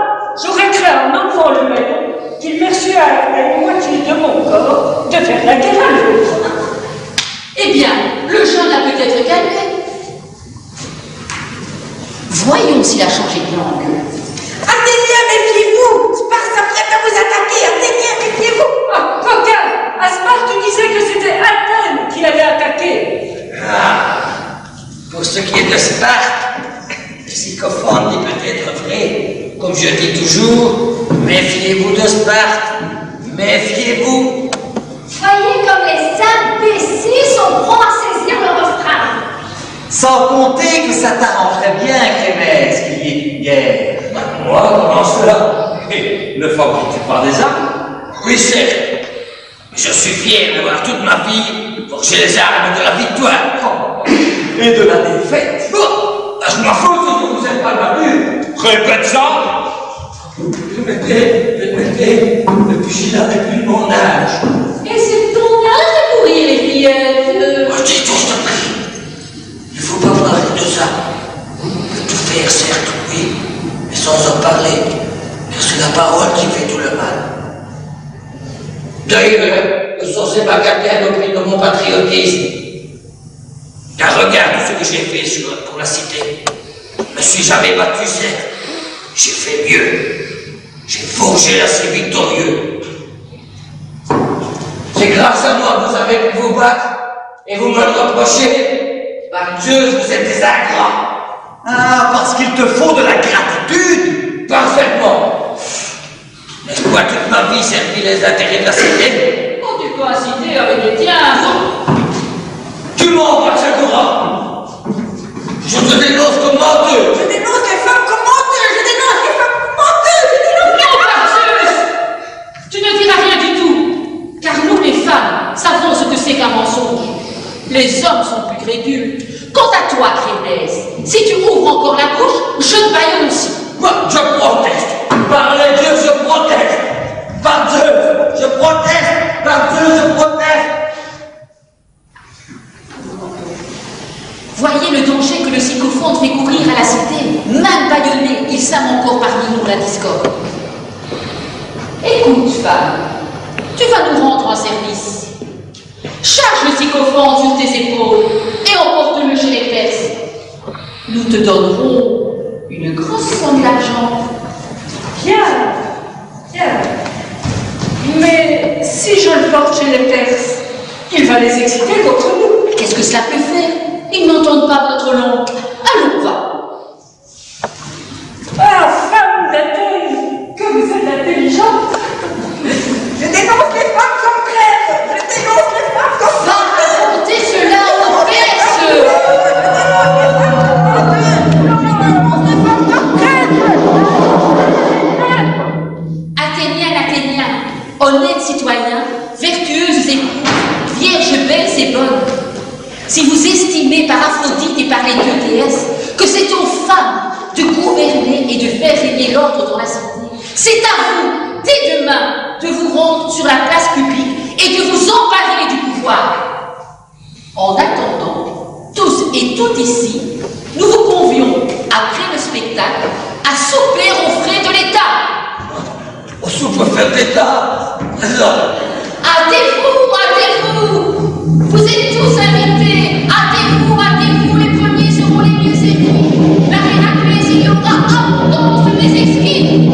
J'aurais créé un enfant le même qu'il persuade à une moitié de mon corps de faire la guerre à l'autre. Eh bien, le jeune a peut-être calmé. Voyons s'il a changé de langue. Athéniens, méfiez-vous! Sparte s'apprête à vous attaquer! Athéniens, méfiez-vous! Ah, coquin! À Sparte, tu disais que c'était Athènes qui l'avait attaqué. Ah, pour ce qui est de Sparte, le sycophante dit peut-être vrai. Comme je dis toujours, méfiez-vous de Sparte, méfiez-vous. Voyez comme les imbéciles sont prompts à saisir le refrain. Sans compter que ça t'arrangerait bien, Crémès, qu'il y ait une guerre. Moi, comment cela? Ne fabriques-tu pas des armes? Oui, certes. Je suis fier d'avoir toute ma vie forgé les armes de la victoire. Et de la défaite. Bon, je m'en fous si vous n'êtes pas battu. Répète ça! Répétez, le pugilat n'est plus mon âge. Et c'est ton âge de courir les fillettes. Moi, je dis tout, je te prie. Il ne faut pas parler de ça. Tout faire, certes, oui, mais sans en parler. Car c'est la parole qui fait tout le mal. D'ailleurs, ce sont ces bagatelles au prix de mon patriotisme. Car regarde ce que j'ai fait pour la cité. Je ne me suis jamais battu, certes. J'ai fait mieux. J'ai forgé l'acier victorieux. C'est grâce à moi que vous avez pu vous battre et vous me le reprochez. Par Dieu, vous êtes des ingrats. Ah, parce qu'il te faut de la gratitude. Parfaitement. N'est-ce pas toute ma vie servi les intérêts de la cité? Oh, tu peux inciter avec les tiens. Tu mens, Praxagora. Je te dénonce comme menteur. Je dénonce les femmes comme menteuses! Je dénonce les femmes comme menteuses! Je dénonce les Non, Parzeus! Tu ne diras rien du tout, car nous, les femmes, savons ce que c'est qu'un mensonge. Les hommes sont plus crédules. Quant à toi, Crémès, si tu ouvres encore la bouche, je te baillonne aussi. Moi, je proteste. Par les dieux, je proteste. Par Dieu, je proteste. Par Dieu, je proteste. Voyez le danger que le sycophante fait courir à la cité. Même baïonné, il sème encore parmi nous la discorde. Écoute, femme, tu vas nous rendre un service. Charge le sycophante sur tes épaules et emporte-le chez les Perses. Nous te donnerons une grosse somme d'argent. Bien, bien. Mais si je le porte chez les Perses, il va les exciter contre nous. Qu'est-ce que cela peut faire? Ils n'entendent pas votre langue. Allons, va. Ah, femme d'Athènes, que vous êtes intelligente. Je dénonce les femmes comme Grèce! Je dénonce les femmes comme Va raconter cela aux Perses. Athéniens, honnêtes citoyens, vertueuses épouses, vierges belles et bonnes, si vous estimez par Aphrodite et par les deux déesses que c'est aux femmes de gouverner et de faire régner l'ordre dans la cité, c'est à vous, dès demain, de vous rendre sur la place publique et de vous emparer du pouvoir. En attendant, tous et toutes ici, nous vous convions, après le spectacle, à souper aux frais de l'État. Au sous-préfet d'État? Non. Hâtez-vous. Vous êtes tous invités. Hâtez-vous. Les premiers seront les mieux servis. Après, il y aura abondance de mes exquis.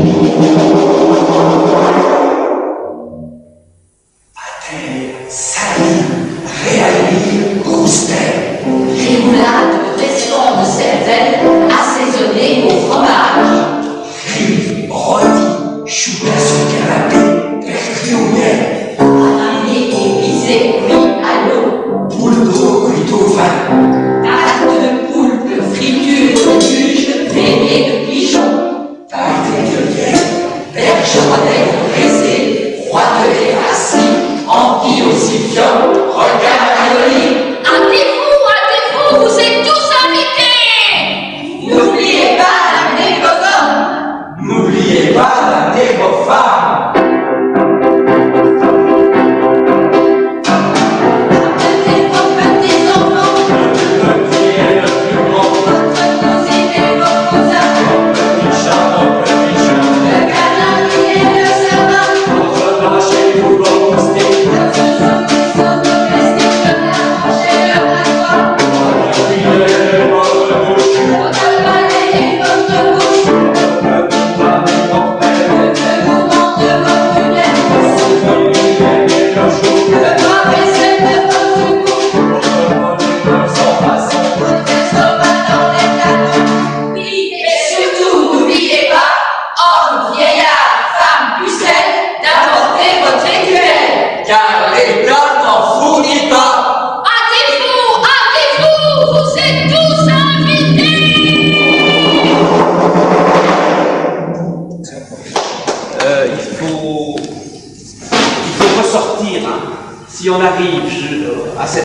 Réalise, Roustel. Rémoulade, restaurant de cervelle, assaisonné au fromage. Rive, rôti, chou sur canapé, perfumé. Panamier épicé, cuit à l'eau. Poule d'eau, cuite au vin. Tarte de poulpe, friture de luge, beignet de pigeon. Pâté de lièvre. Bergeronnet pressé, roi de l'Éracie, enquille au siphon, regard à l'olive. Hâtez-vous. Vous êtes tous invités. N'oubliez pas d'amener vos hommes. N'oubliez pas d'amener vos femmes. Amenez vos petits enfants. Le petit et le plus grand, Votre cousine et vos cousins. petit chat, Le canari et le sapin. votre vache et tout vos moustiques. Le saucisson domestique, le manger le matin. Votre filet et votre bouche, Votre palais et votre bouche. votre petit pain immortel, Le mouvement de vos prunelles. votre lumière et le jour, Le bras baissé de votre cou. votre bonheur sans façon. Votre estomac dans les canons. Oui, et surtout, n'oubliez pas, hommes, vieillards, femmes, pucelles, d'apporter votre rituel. Car l'État n'en fournit pas. Hâtez-vous. Vous êtes tous invités. Il faut ressortir, hein. Si on arrive à cette